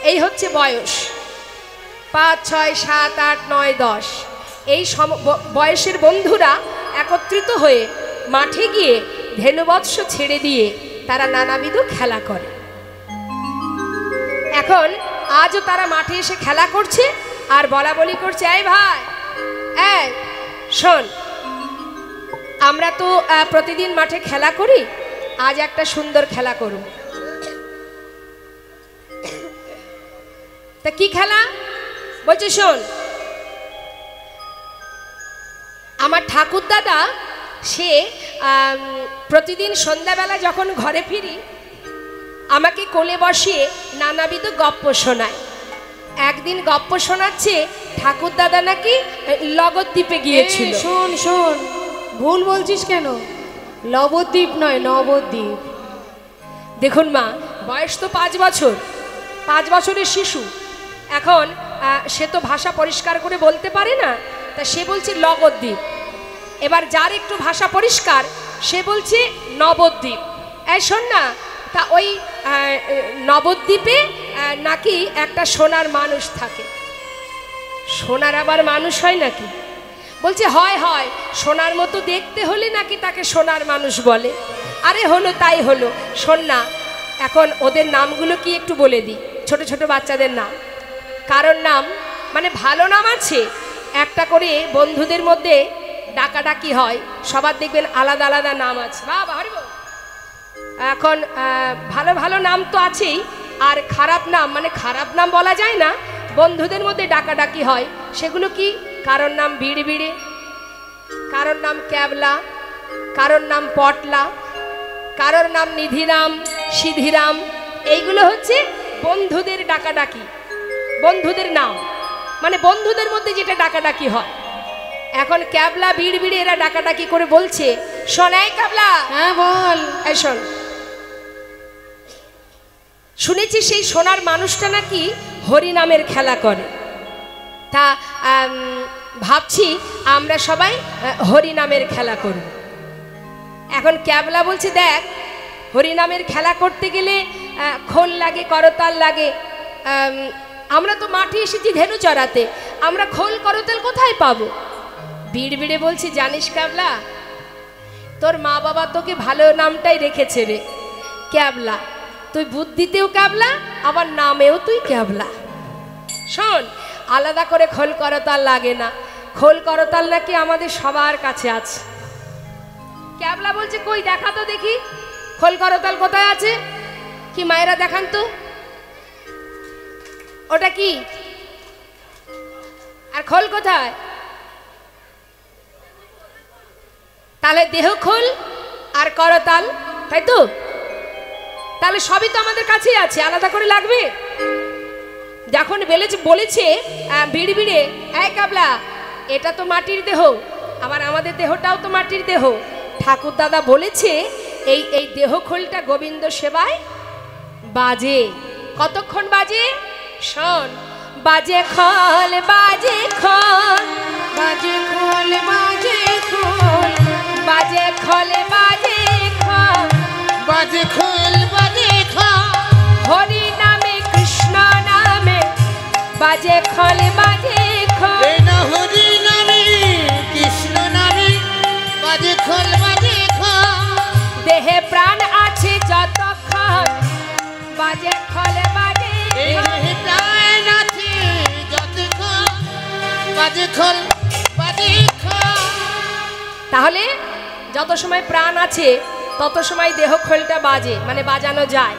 এই হচ্ছে বয়স, 5, 6, 7, 8, 9, 10, এই বয়সের বন্ধুরা একত্রিত হয়ে মাঠে গিয়ে ধেনুবৎস ছেড়ে দিয়ে তারা নানাবিধ খেলা করে। এখন আজও তারা মাঠে এসে খেলা করছে আর বলা বলি করছে, এই ভাই, এই শোন, আমরা তো প্রতিদিন মাঠে খেলা করি, আজ একটা সুন্দর খেলা করব। তা কি খেলা? বলছে, শোন, আমার ঠাকুর দাদা সে প্রতিদিন সন্ধ্যাবেলা যখন ঘরে ফিরি আমাকে কোলে বসিয়ে নানাবিধ গপ্প শোনায়। একদিন গপ্প শোনাচ্ছে ঠাকুর দাদা নাকি লগদ্বীপে গিয়েছিল। শোন শোন, ভুল বলছিস কেন? লবদ্বীপ নয়, নবদ্বীপ। দেখুন মা, বয়স তো 5 বছর, 5 বছরের শিশু, এখন সে তো ভাষা পরিষ্কার করে বলতে পারে না, তা সে বলছে লগদ্বীপ। এবার যার একটু ভাষা পরিষ্কার সে বলছে নবদ্বীপ। এই শোন না, তা ওই নবদ্বীপে নাকি একটা সোনার মানুষ থাকে। সোনার আবার মানুষ হয় নাকি? বলছে হয় হয়, সোনার মতো দেখতে হলে নাকি তাকে সোনার মানুষ বলে। আরে হলো তাই হলো, শোন না, এখন ওদের নামগুলো কি একটু বলে দিই, ছোট ছোট বাচ্চাদের নাম। কারোর নাম মানে ভালো নাম আছে, একটা করে বন্ধুদের মধ্যে ডাকাডাকি হয়, সবার দেখবেন আলাদা আলাদা নাম আছে। বাবা হরি বল। এখন ভালো ভালো নাম তো আছেই, আর খারাপ নাম মানে খারাপ নাম বলা যায় না, বন্ধুদের মধ্যে ডাকাডাকি হয়, সেগুলো কি? কারোর নাম বিড়বিড়ে, কারোর নাম ক্যাবলা, কারোর নাম পটলা, কারোর নাম নিধিরাম, সিধিরাম। এইগুলো হচ্ছে বন্ধুদের ডাকাডাকি, বন্ধুদের নাম মানে বন্ধুদের মধ্যে যেটা ডাকাডাকি হয়। এখন ক্যাবলা বিড়বিড়ে এরা ডাকাডাকি করে বলছে, শোন এই ক্যাবলা। হ্যাঁ বল। এই শোন, শুনেছি সেই সোনার মানুষটা নাকি হরি নামের খেলা করে, তা ভাবছি আমরা সবাই হরি নামের খেলা করব। এখন ক্যাবলা বলছে, দেখ, হরি নামের খেলা করতে গেলে খোল লাগে, করতাল লাগে, আমরা তো মাঠে এসেছি ধেনু চড়াতে, আমরা খোল করতাল কোথায় পাবো? বিড়বিড়ে বলছি, জানিস ক্যাবলা, তোর মা বাবা তোকে ভালো নামটাই রেখেছে রে, ক্যাবলা। তুই বুদ্ধিতেও ক্যাবলা, আবার নামেও তুই ক্যাবলা। শোন, আলাদা করে খোল করতাল লাগে না, খোল করতাল নাকি আমাদের সবার কাছে আছে। ক্যাবলা বলছে, কই দেখা তো দেখি, খোল করতাল কোথায় আছে? কি মায়েরা দেখান তো, ওটা কি? আর খোল কোথায়? তাহলে দেহ খোল আর করতাল, তাই তো? তাহলে সবই তো আমাদের কাছেই আছে, আলাদা করে লাগবে? যখন বলেছে বিড়বিড়ে, এই ক্যাবলা, এটা তো মাটির দেহ, আবার আমাদের দেহটাও তো মাটির দেহ। ঠাকুর দাদা বলেছে এই দেহ খোলটা গোবিন্দ সেবায় বাজে। কতক্ষণ বাজে? শোন, বাজে খোল, বাজে খোল, বাজে খোল, বাজে খোল, বাজে খোল, বাজে খোল, বাজে খোল, বাজে খোল, হরি নামে কৃষ্ণ নামে বাজে খোল, বাজে খোল, এই না হরি নামে কৃষ্ণ নামে বাজে খোল, বাজে খোল, দেহে প্রাণ আছে যতক্ষণ বাজে খোল, বাজে এই খোল। দেহে প্রাণ আছে যতক্ষণ বাজে খোল, বাজে খোল। তাহলে যত সময় প্রাণ আছে তত সময় দেহ খোলটা বাজে, মানে বাজানো যায়।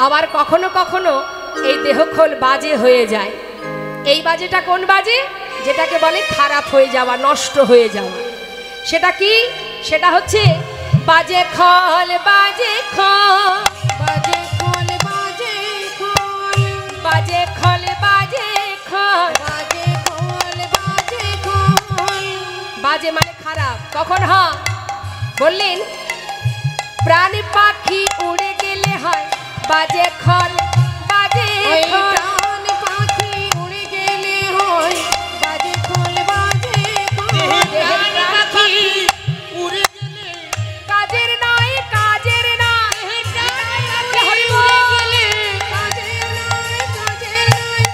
আবার কখনো কখনো এই দেহ খোল বাজে হয়ে যায়। এই বাজেটা কোন বাজে? যেটাকে বলে খারাপ হয়ে যাওয়া, নষ্ট হয়ে যাওয়া। সেটা কি? সেটা হচ্ছে বাজে খল বাজে খল বাজে খোল বাজে খোল বাজে খল বাজে খল। বাজে খোল বাজে খোল। বাজে মানে খারাপ। কখন হয় বললেন? প্রাণ পাখি উড়ে গেলে হয় বাজে খল বাজে ওই খল। প্রাণ পাখি উড়ে গেলে হয় বাজে খোল বাজে খোল। দেহের প্রাণ পাখি উড়ে গেলে কাজের নয় কাজের নয় হরি বল। কাজের নয় কাজের নয়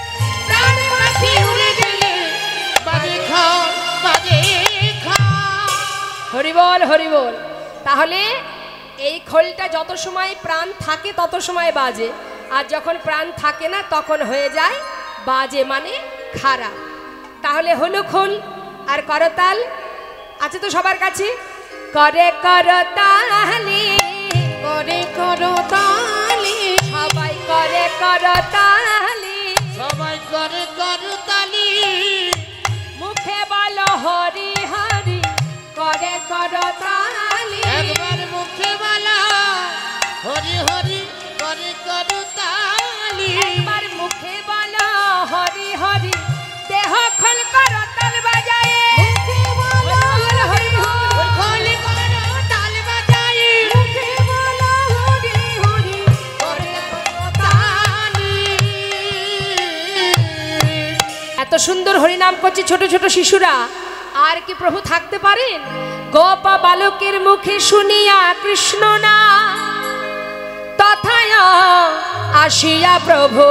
প্রাণ পাখি উড়ে গেলে বাজে খাও বাজে খাও। হরি বল হরি বল। তাহলে এই খোলটা যত সময় প্রাণ থাকে তত সময় বাজে, আর যখন প্রাণ থাকে না তখন হয়ে যায় বাজে মানে খারাপ। তাহলে হলো খোল আর করতাল আছে তো সবার কাছে। করে করতালি করে করো তালি সবাই করে করতালি, সবাই করে করতালি, মুখে বলো হরি হরি করে করতালি। একবার মুখে বলা হরি হরি করে করতালি। একবার মুখে বলো হরি হরি, দেহ খোল করতাল বাজায়। মুখে বলো হরি হরি ওই খোল করতাল বাজাই, মুখে বলো হরি হরি করে করতালি। এত সুন্দর হরিনাম করছে ছোট ছোট শিশুরা, আর কি প্রভু থাকতে পারেন? গোপা বালকের মুখে শুনিয়া কৃষ্ণ না, তথায় আসিয়া প্রভু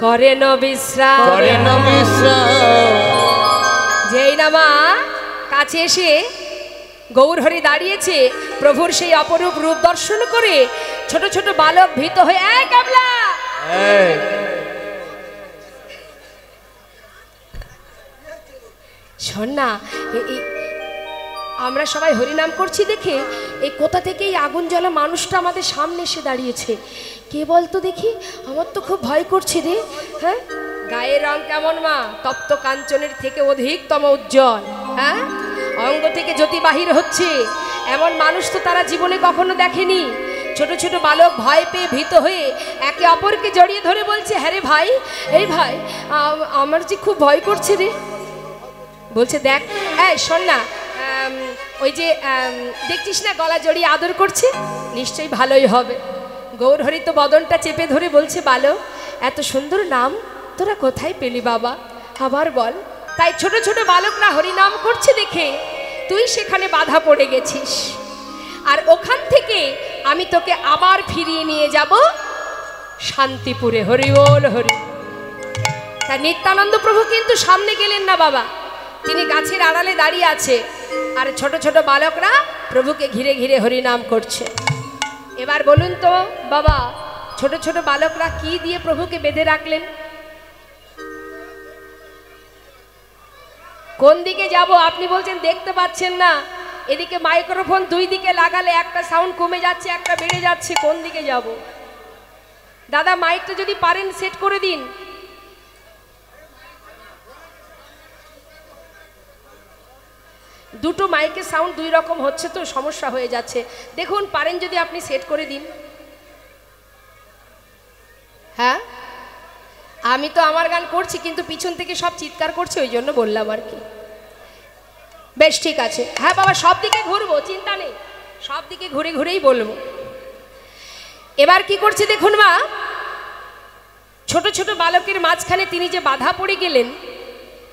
করেন বিশ্রাম। করেন বিশ্রাম। যেই না মা কাছে এসে গৌরহরি দাঁড়িয়েছে, প্রভুর সেই অপরূপ রূপ দর্শন করে ছোট ছোট বালক ভীত হয়ে এই কাবলা শোন না, আমরা সবাই হরিনাম করছি দেখে এই কোথা থেকে এই আগুন জ্বলা মানুষটা আমাদের সামনে এসে দাঁড়িয়েছে, কে বলতো দেখি? আমার তো খুব ভয় করছে রে। হ্যাঁ, গায়ের রং কেমন মা? তপ্ত কাঞ্চনের থেকে অধিকতম উজ্জ্বল। হ্যাঁ, অঙ্গ থেকে জ্যোতি বাহির হচ্ছে, এমন মানুষ তো তারা জীবনে কখনো দেখেনি। ছোট ছোট বালক ভয় পেয়ে ভীত হয়ে একে অপরকে জড়িয়ে ধরে বলছে, হ্যাঁ রে ভাই, এই ভাই আমার যে খুব ভয় করছে রে। বলছে দেখ, এই শোন না, ওই যে দেখছিস না গলা জড়িয়ে আদর করছে, নিশ্চয়ই ভালোই হবে। গৌরহরি তো বদনটা চেপে ধরে বলছে, বালক এত সুন্দর নাম তোরা কোথায় পেলি বাবা, আবার বল। তাই ছোট ছোট বালকরা হরিনাম করছে দেখে তুই সেখানে বাধা পড়ে গেছিস, আর ওখান থেকে আমি তোকে আবার ফিরিয়ে নিয়ে যাব শান্তিপুরে। হরি বল হরি। তা নিত্যানন্দ প্রভু কিন্তু সামনে গেলেন না বাবা, তিনি গাছের আড়ালে দাঁড়িয়ে আছে, আর ছোট ছোট বালকরা প্রভুকে ঘিরে ঘিরে হরিনাম করছে। এবার বলুন তো বাবা, ছোট ছোট বালকরা কি দিয়ে প্রভুকে বেঁধে রাখলেন? কোন দিকে যাব? আপনি বলছেন দেখতে পাচ্ছেন না, এদিকে মাইক্রোফোন দুই দিকে লাগালে একটা সাউন্ড কমে যাচ্ছে, একটা বেড়ে যাচ্ছে, কোন দিকে যাব? দাদা মাইকটা যদি পারেন সেট করে দিন। দুটো মাইকের সাউন্ড দুই রকম হচ্ছে তো সমস্যা হয়ে যাচ্ছে, দেখুন পারেন যদি আপনি সেট করে দিন। হ্যাঁ, আমি তো আমার গান করছি কিন্তু পিছন থেকে সব চিৎকার করছে, ওই জন্য বললাম আর কি। বেশ ঠিক আছে। হ্যাঁ বাবা, সব দিকে ঘুরবো, চিন্তা নেই, সব দিকে ঘুরে ঘুরেই বলবো। এবার কি করছে দেখুন মা, ছোট ছোট বালকের মাঝখানে তিনি যে বাধা পড়ে গেলেন,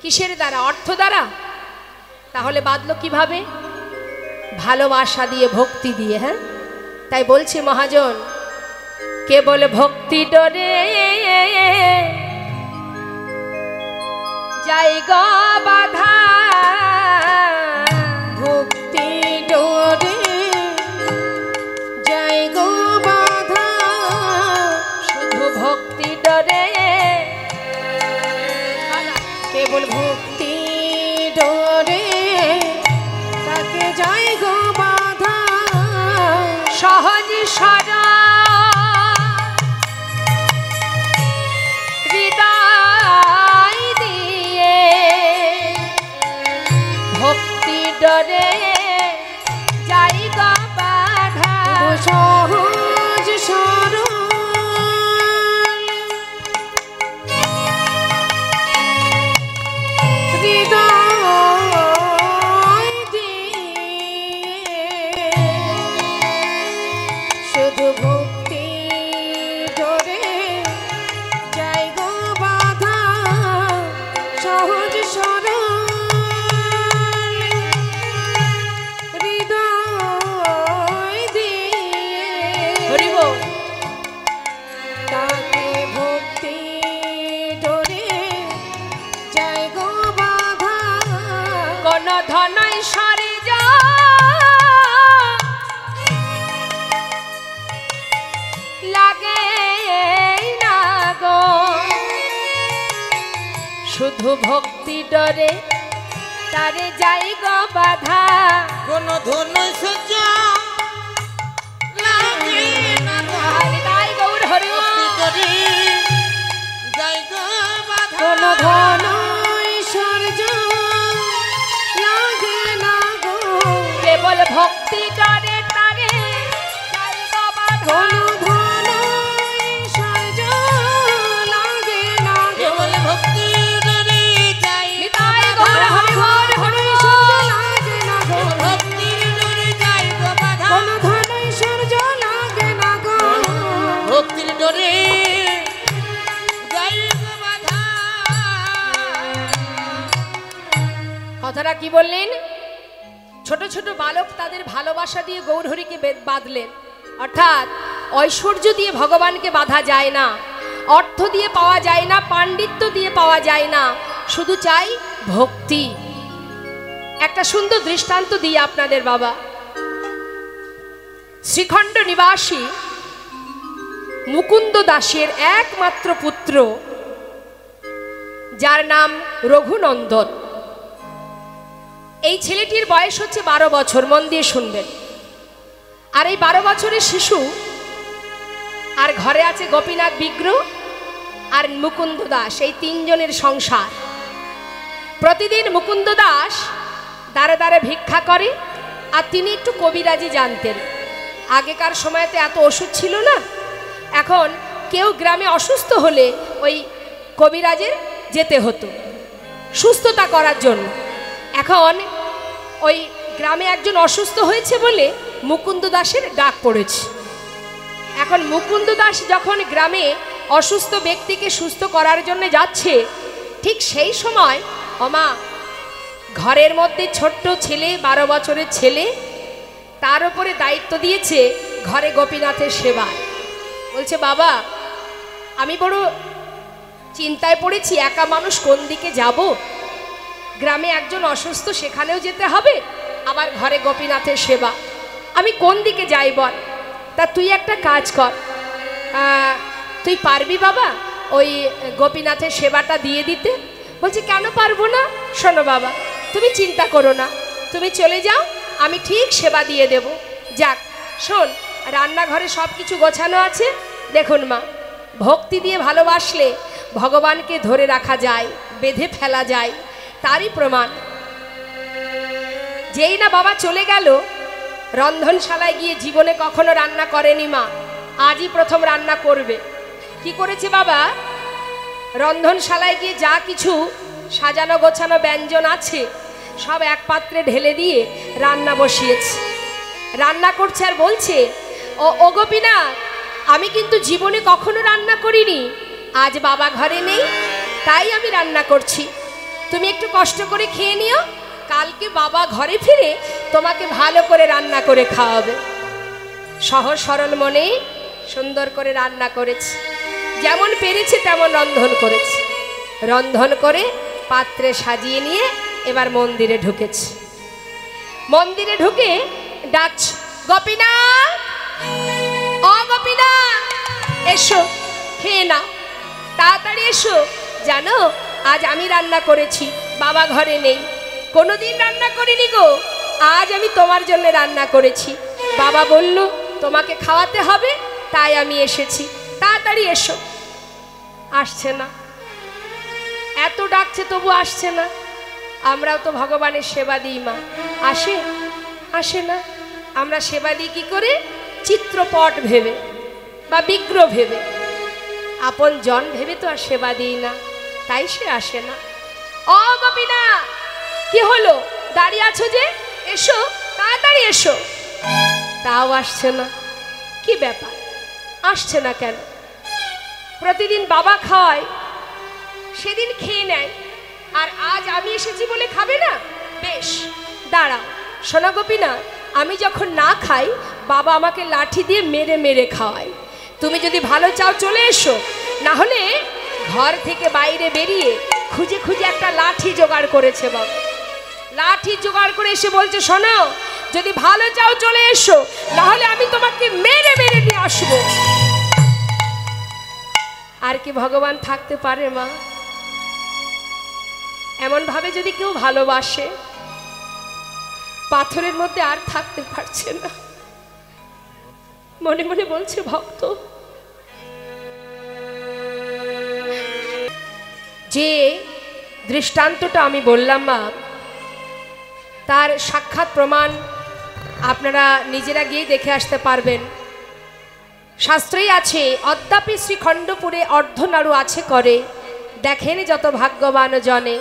কিসের দ্বারা? অর্থ দ্বারা। তাহলে বাঁধলো কিভাবে? ভালোবাসা দিয়ে, ভক্তি দিয়ে। হ্যাঁ, তাই বলছে মহাজন, কেবল ভক্তি ডরে যাই গো বাধা, ভক্তি ডোরে যাই গো বাধা, শুধু ভক্তি ডরে, কেবল ভক্তি ডোরে তাকে যাই গো বাধা, সহজ সরল হৃদয় ডরে যাই গো বাধা সহজ সরল হৃদয় দিয়ে শুধু ভক্তি ডোরে যাই গো বাধা সহজ সরল হৃদয় দিয়ে হরিব তাকে ভক্তি ডোরে যাই গো বাধা কোন ধনই সরে যা লাগে না গো শুধু ভক্তি ডরে তারে যাই গো বাধা কোন ধন সহ্য লাগে না গো। হৃদয় গৌর হরি ভক্তি ডরে যাই গো বাধা। কোন ধন ঐশ্বর্য লাগে না গো কেবল ভক্তি ডরে তারে যাই গো বাধা কোন ধন ঐশ্বর্য লাগে না গো কেবল ভক্তি ডরে যাই গো হৃদয় বাধা। গৌর হরি হরি হরি লাগে না গো ভক্তি ডরে যাই গো বাধা। কোন ধন ঐশ্বর্য লাগে না গো ভক্তির ডরে যাই গো বাধা। কথাটা কি বললেন? ছোট ছোট বালক তাদের ভালোবাসা দিয়ে গৌরহরিকে বাঁধলেন। অর্থাৎ ঐশ্বর্য দিয়ে ভগবানকে বাঁধা যায় না, অর্থ দিয়ে পাওয়া যায় না, পাণ্ডিত্য দিয়ে পাওয়া যায় না, শুধু চাই ভক্তি। একটা সুন্দর দৃষ্টান্ত দিই আপনাদের বাবা। শ্রীখণ্ড নিবাসী মুকুন্দ দাসের একমাত্র পুত্র, যার নাম রঘুনন্দন। এই ছেলেটির বয়স হচ্ছে 12 বছর, মন দিয়ে শুনবেন। আর এই 12 বছরের শিশু, আর ঘরে আছে গোপীনাথ বিগ্রহ আর মুকুন্দ দাস, এই তিনজনের সংসার। প্রতিদিন মুকুন্দ দাস দ্বারে দ্বারে ভিক্ষা করে, আর তিনি একটু কবিরাজি জানতেন। আগেকার সময়তে এত ওষুধ ছিল না, এখন কেউ গ্রামে অসুস্থ হলে ওই কবিরাজের যেতে হতো সুস্থতা করার জন্য। এখন ওই গ্রামে একজন অসুস্থ হয়েছে বলে মুকুন্দ দাসের ডাক পড়েছে। এখন মুকুন্দ দাস যখন গ্রামে অসুস্থ ব্যক্তিকে সুস্থ করার জন্য যাচ্ছে, ঠিক সেই সময় ওমা ঘরের মধ্যে ছোট্ট ছেলে, 12 বছরের ছেলে, তার উপরে দায়িত্ব দিয়েছে ঘরে গোপীনাথের সেবা। বলছে, বাবা আমি বড় চিন্তায় পড়েছি, একা মানুষ কোন দিকে যাব? গ্রামে একজন অসুস্থ, সেখানেও যেতে হবে, আবার ঘরে গোপীনাথের সেবা, আমি কোন দিকে যাই বল? তা তুই একটা কাজ কর, তুই পারবি বাবা ওই গোপীনাথের সেবাটা দিয়ে দিতে? বলছি, কেন পারবো না? শোনো বাবা, তুমি চিন্তা করো না, তুমি চলে যাও, আমি ঠিক সেবা দিয়ে দেব। যাক শোন, রান্নাঘরে সব কিছু গোছানো আছে। দেখুন মা, ভক্তি দিয়ে ভালোবাসলে ভগবানকে ধরে রাখা যায়, বেঁধে ফেলা যায়, তারই প্রমাণ। যেই না বাবা চলে গেল, রন্ধনশালায় গিয়ে জীবনে কখনো রান্না করেনি মা, আজই প্রথম রান্না করবে। কি করেছে বাবা? রন্ধনশালায় গিয়ে যা কিছু সাজানো গোছানো ব্যঞ্জন আছে সব এক পাত্রে ঢেলে দিয়ে রান্না বসিয়েছে। রান্না করছে আর বলছে, ও গোপীনাথ, আমি কিন্তু জীবনে কখনো রান্না করিনি, আজ বাবা ঘরে নেই তাই আমি রান্না করছি, তুমি একটু কষ্ট করে খেয়ে নিও, কালকে বাবা ঘরে ফিরে তোমাকে ভালো করে রান্না করে খাওয়াবে। সহজ সরল মনে সুন্দর করে রান্না করেছে, যেমন পেরেছে তেমন রন্ধন করেছে। রন্ধন করে পাত্রে সাজিয়ে নিয়ে এবার মন্দিরে ঢুকেছে। মন্দিরে ঢুকে ডাকছে, গোপীনাথ, ও গোপীনাথ, এসো খেয়ে নাও, তাড়াতাড়ি এসো, জানো আজ আমি রান্না করেছি, বাবা ঘরে নেই, কোনোদিন রান্না করিনি গো, আজ আমি তোমার জন্য রান্না করেছি, বাবা বলল তোমাকে খাওয়াতে হবে তাই আমি এসেছি, তাড়াতাড়ি এসো। আসছে না, এত ডাকছে তবু আসছে না। আমরাও তো ভগবানের সেবা দিই মা। আসে আসে না? আমরা সেবা দিই কি করে? চিত্রপট ভেবে বা বিগ্রহ ভেবে, আপন জন ভেবে তো আর সেবা দিই না, তাই সে আসে না। ও গোপীনা, কি হলো? দাঁড়িয়ে আছো যে? এসো, তাড়াতাড়ি এসো। তাও আসছে না, কি ব্যাপার? আসছে না কেন? প্রতিদিন বাবা খাওয়ায়, সেদিন খেয়ে নেয়, আর আজ আমি এসেছি বলে খাবে না? বেশ, দাঁড়াও। সোনা গোপীনা, আমি যখন না খাই বাবা আমাকে লাঠি দিয়ে মেরে মেরে খাওয়ায়। তুমি যদি ভালো চাও চলে এসো, না হলে ঘর থেকে বাইরে বেরিয়ে খুঁজে খুঁজে একটা লাঠি জোগাড় করেছে বাবা। লাঠি জোগাড় করে এসে বলছে, শোনো, যদি ভালো চাও চলে এসো, না হলে আমি তোমাকে মেরে মেরে নিয়ে আসবো। আর কি ভগবান থাকতে পারে মা? এমন ভাবে যদি কেউ ভালোবাসে, পাথরের মধ্যে আর থাকতে পারছে না, মনে মনে বলছে ভক্ত, যে দৃষ্টান্তটা আমি বললাম মা, তার সাক্ষাৎ প্রমাণ আপনারা নিজেরা গিয়ে দেখে আসতে পারবেন। শাস্ত্রেই আছে, অদ্যাপি শ্রীখণ্ডপুরে অর্ধনারু আছে করে, দেখেন যত ভাগ্যবান জনে।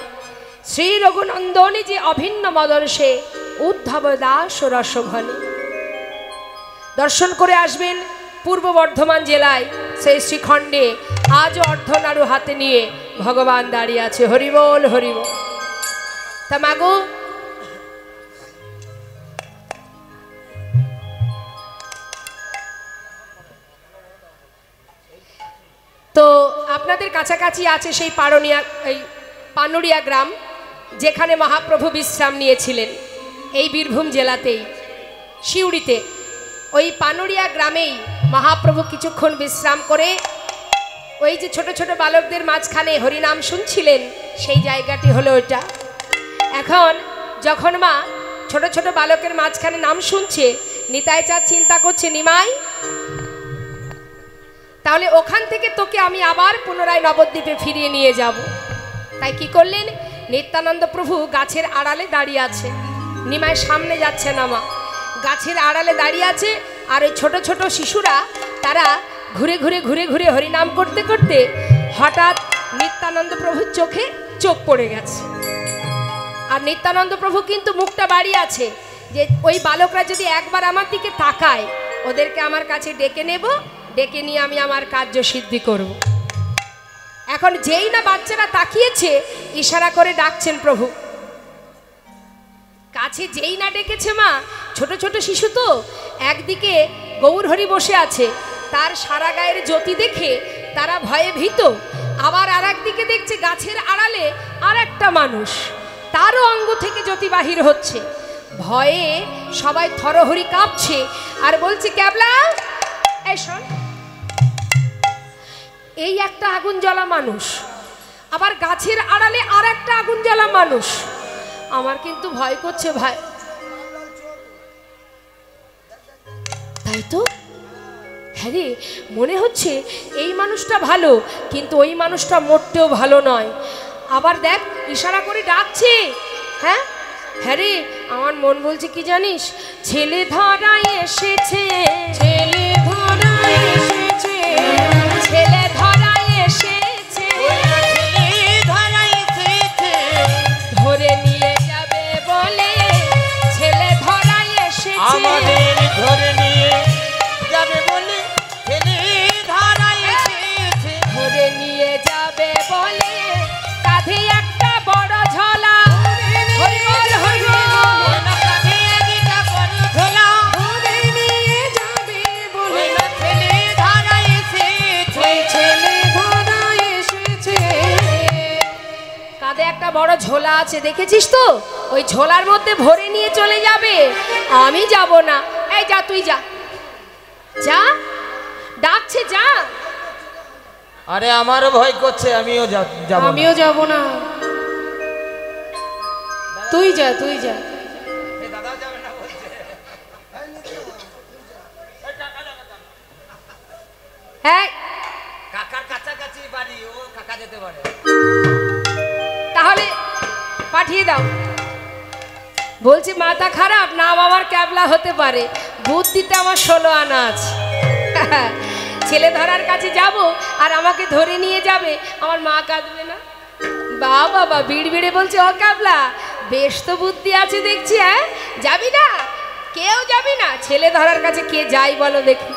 শ্রী রঘুনন্দনী যে অভিন্ন মদন সে, উদ্ধব দাস রসঘনে। দর্শন করে আসবেন পূর্ব বর্ধমান জেলায় সেই শ্রীখণ্ডে আজও অর্ধনারু হাতে নিয়ে ভগবান দাঁড়িয়ে আছে। হরিবোল হরিবোল। তা মাগো, তো আপনাদের কাছাকাছি আছে সেই পানুরিয়া গ্রাম, যেখানে মহাপ্রভু বিশ্রাম নিয়েছিলেন, এই বীরভূম জেলাতেই সিউড়িতে। ওই পানুরিয়া গ্রামেই মহাপ্রভু কিছুক্ষণ বিশ্রাম করে ওই যে ছোট ছোট বালকদের মাঝখানে হরিনাম শুনছিলেন, সেই জায়গাটি হলো ওটা। এখন যখন মা ছোট ছোট বালকের মাঝখানে নাম শুনছে, নিতাই চাঁদ চিন্তা করছে, নিমাই, তাহলে ওখান থেকে তোকে আমি আবার পুনরায় নবদ্বীপে ফিরিয়ে নিয়ে যাব। তাই কি করলেন, নিত্যানন্দ প্রভু গাছের আড়ালে দাঁড়িয়ে আছে, নিমাই সামনে যাচ্ছে না মা, গাছের আড়ালে দাঁড়িয়ে আছে। আর ওই ছোট ছোট শিশুরা তারা ঘুরে ঘুরে ঘুরে ঘুরে হরিনাম করতে করতে হঠাৎ নিত্যানন্দ প্রভুর চোখে চোখ পড়ে গেছে। আর নিত্যানন্দ প্রভু কিন্তু মুখটা বাড়িয়ে আছে, যে ওই বালকরা যদি একবার আমার দিকে তাকায়, ওদেরকে আমার কাছে ডেকে নেব, ডেকে নিয়ে আমি আমার কার্য সিদ্ধি করব। এখন যেই না বাচ্চারা তাকিয়েছে, ইশারা করে ডাকছেন প্রভু। কাছে যেই না ডেকেছে মা, ছোট ছোট শিশু তো, একদিকে গৌরহরি বসে আছে, তার সারা গায়ের জ্যোতি দেখে তারা ভয়ে ভীত। আবার আর একদিকে দেখছে গাছের আড়ালে আর একটা মানুষ, তারও অঙ্গ থেকে জ্যোতি বাহির হচ্ছে। ভয়ে সবাই থরহরি কাঁপছে আর বলছে, ক্যাবলা এই শোন, এই একটা আগুন জ্বলা মানুষ, আবার গাছের আড়ালে আর একটা আগুন জ্বলা মানুষ, আমার কিন্তু ভয় করছে ভাই। তাই তো, হ্যাঁ রে, মনে হচ্ছে এই মানুষটা ভালো, কিন্তু ওই মানুষটা মোটেও ভালো নয়। আবার দেখ, ইশারা করে ডাকছে। হ্যাঁ হ্যাঁ রে, আমার মন বলছে কি জানিস, ছেলে ধরাই এসেছে, ছেলে ধরাই এসেছে, ছেলে ধরাই এসেছে, ধরে নিয়ে যাবে বলে, ছেলে ধরাই এসেছে, আমাদের ধরে নিয়ে যাবে বলে, ছেলে ধরাই এসেছে, ধরে নিয়ে যাবে বলে, কাঁধে একটা বড় ঝোলা। হরিবল হরিবল। কাঁধে একটা বড় ঝোলা, ধরে নিয়ে যাবে বলে, ছেলে ধরাই এসেছে, ছেলে ধরা এসেছে। কাঁধে একটা বড় ঝোলা আছে, দেখেছিস তো? ওই ঝোলার মধ্যে ভরে নিয়ে চলে যাবে, আমি যাব না। এই যা, তুই যা, যা, ডাকছে যা। আরে আমারও ভয় করছে, আমিও যাব। আমিও যাব না, তুই যা, তুই যা। হ্যাঁ, কাকার কাছাকাছি বাড়ি, ও কাকা যেতে পারে। তাহলে পাঠিয়ে দাও। বলছি মাথা খারাপ, নাম আমার ক্যাবলা হতে পারে, বুদ্ধিতে আমার 16 আনা আছে। ছেলে ধরার কাছে যাব আর আমাকে ধরে নিয়ে যাবে, আমার মা কাঁদবে না? বাবা বিড় বিড়ে বলছে, ও ক্যাবলা বেশ তো বুদ্ধি আছে দেখছি, হ্যাঁ যাবি না? কেউ যাবি না? ছেলে ধরার কাছে কে যাই বলো দেখি?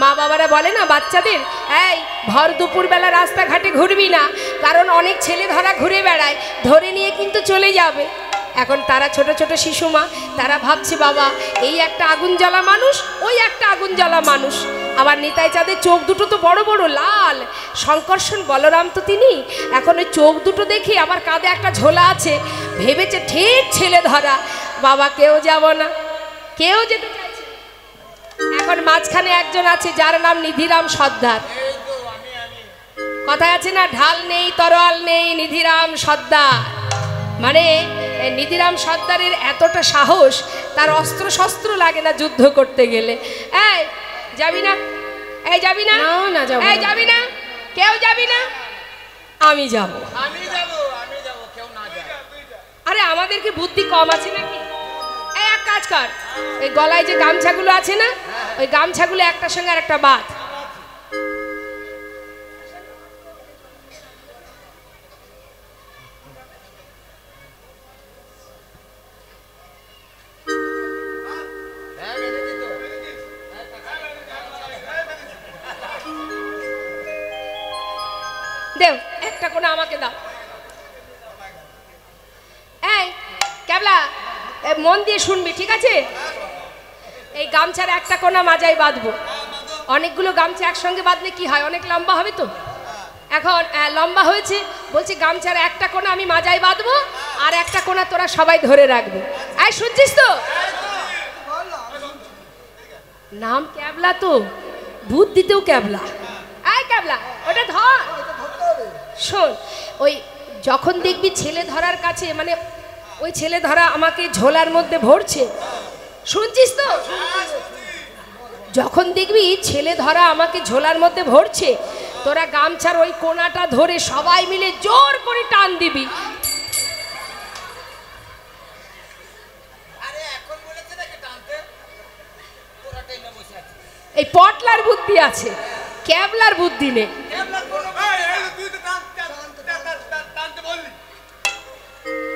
মা বাবারা বলে না বাচ্চাদের, এই ভর দুপুরবেলা রাস্তাঘাটে ঘুরবি না, কারণ অনেক ছেলে ধরা ঘুরে বেড়ায়, ধরে নিয়ে কিন্তু চলে যাবে। এখন তারা ছোট ছোট শিশু মা, তারা ভাবছে বাবা এই একটা আগুন জ্বালা মানুষ, ওই একটা আগুন জ্বালা মানুষ। আবার নিতাই চাঁদের চোখ দুটো তো বড় বড় লাল, শঙ্কর্ষণ বলরাম তো তিনি। এখন ওই চোখ দুটো দেখি আবার কাঁধে একটা ঝোলা আছে, ভেবেছে ঠিক ছেলে ধরা। বাবা কেউ যাব না, কেউ যেতে চাইছে। এখন মাঝখানে একজন আছে যার নাম নিধিরাম সর্দার। কথায় আছে না, ঢাল নেই তরোয়াল নেই নিধিরাম সর্দার। মানে নিধিরাম সর্দারের এতটা সাহস, তার অস্ত্র শস্ত্র লাগে না যুদ্ধ করতে গেলে। এই যাবি না? এই যাবি না? না যাব। এই যাবি না? কেউ যাবি না? আমি যাব। আমি যাব, কেউ না যায়। আরে আমাদের কি বুদ্ধি কম আছে নাকি? এই এক কাজ কর, এই গলায় যে গামছাগুলো আছে না, ওই গামছাগুলো একটার সঙ্গে আর একটা বাঁধ। দেও একটা কোণা আমাকে দাও। এই ক্যাবলা মন দিয়ে শুনবি, ঠিক আছে? এই গামছার একটা কোণা মাজায় বাঁধবো। অনেকগুলো গামছা একসঙ্গে বাঁধলে কি হয়, অনেক লম্বা হবে তো। এখন লম্বা হয়েছে, বলছি গামছার একটা কোণা আমি মাজায় বাঁধবো, আর একটা কোণা তোরা সবাই ধরে রাখবে। এই শুনছিস তো? নাম ক্যাবলা তো, বুদ্ধিতেও ক্যাবলা। এই ক্যাবলা ওটা ধর। শোন, ওই যখন দেখবি ছেলে ধরার কাছে, মানে ওই ছেলে ধরা আমাকে ঝোলার মধ্যে ভরছে, শুনছিস তো? যখন দেখবি ছেলে ধরা আমাকে ঝোলার মধ্যে ভরছে, তোরা গামছার ওই কোণাটা ধরে সবাই মিলে জোর করে টান দিবি। এই পটলার বুদ্ধি আছে, ক্যাবলার বুদ্ধি নেই।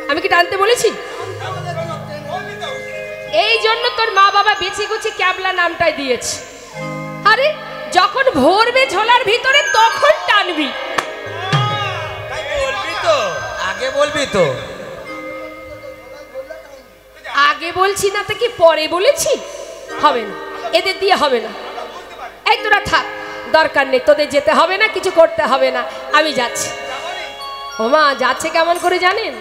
আমি কি টানতে বলেছি? এই জন্য তোর মা বাবা বেছে গুছি ক্যাবলা নামটাই দিয়েছে। আরে যখন ভরবে ঝোলার ভিতরে তখন টানবি। আগে বলবি তো। আগে বলছি না তো কি পরে বলেছি? হবে না, এদের দিয়ে হবে না। এই তোরা থাক, দরকার নেই, তোদের যেতে হবে না, কিছু করতে হবে না, আমি যাচ্ছি। ও মা যাচ্ছে কেমন করে জানেন?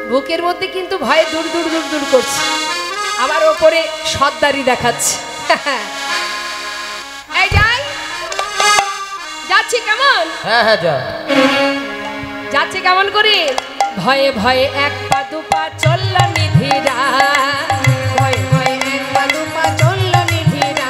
বুকের মধ্যে কিন্তু ভয়ে দূর দূর দূর দূর করছে, আবার ওপরে সর্দারি দেখাচ্ছে। এই যাই যাচ্ছে কেমন? হ্যাঁ হ্যাঁ যা। যাচ্ছে কেমন করে? ভয়ে ভয়ে এক পা দুপা চলল নিধিরা, ভয়ে ভয়ে এক পা দুপা চলল নিধিরা,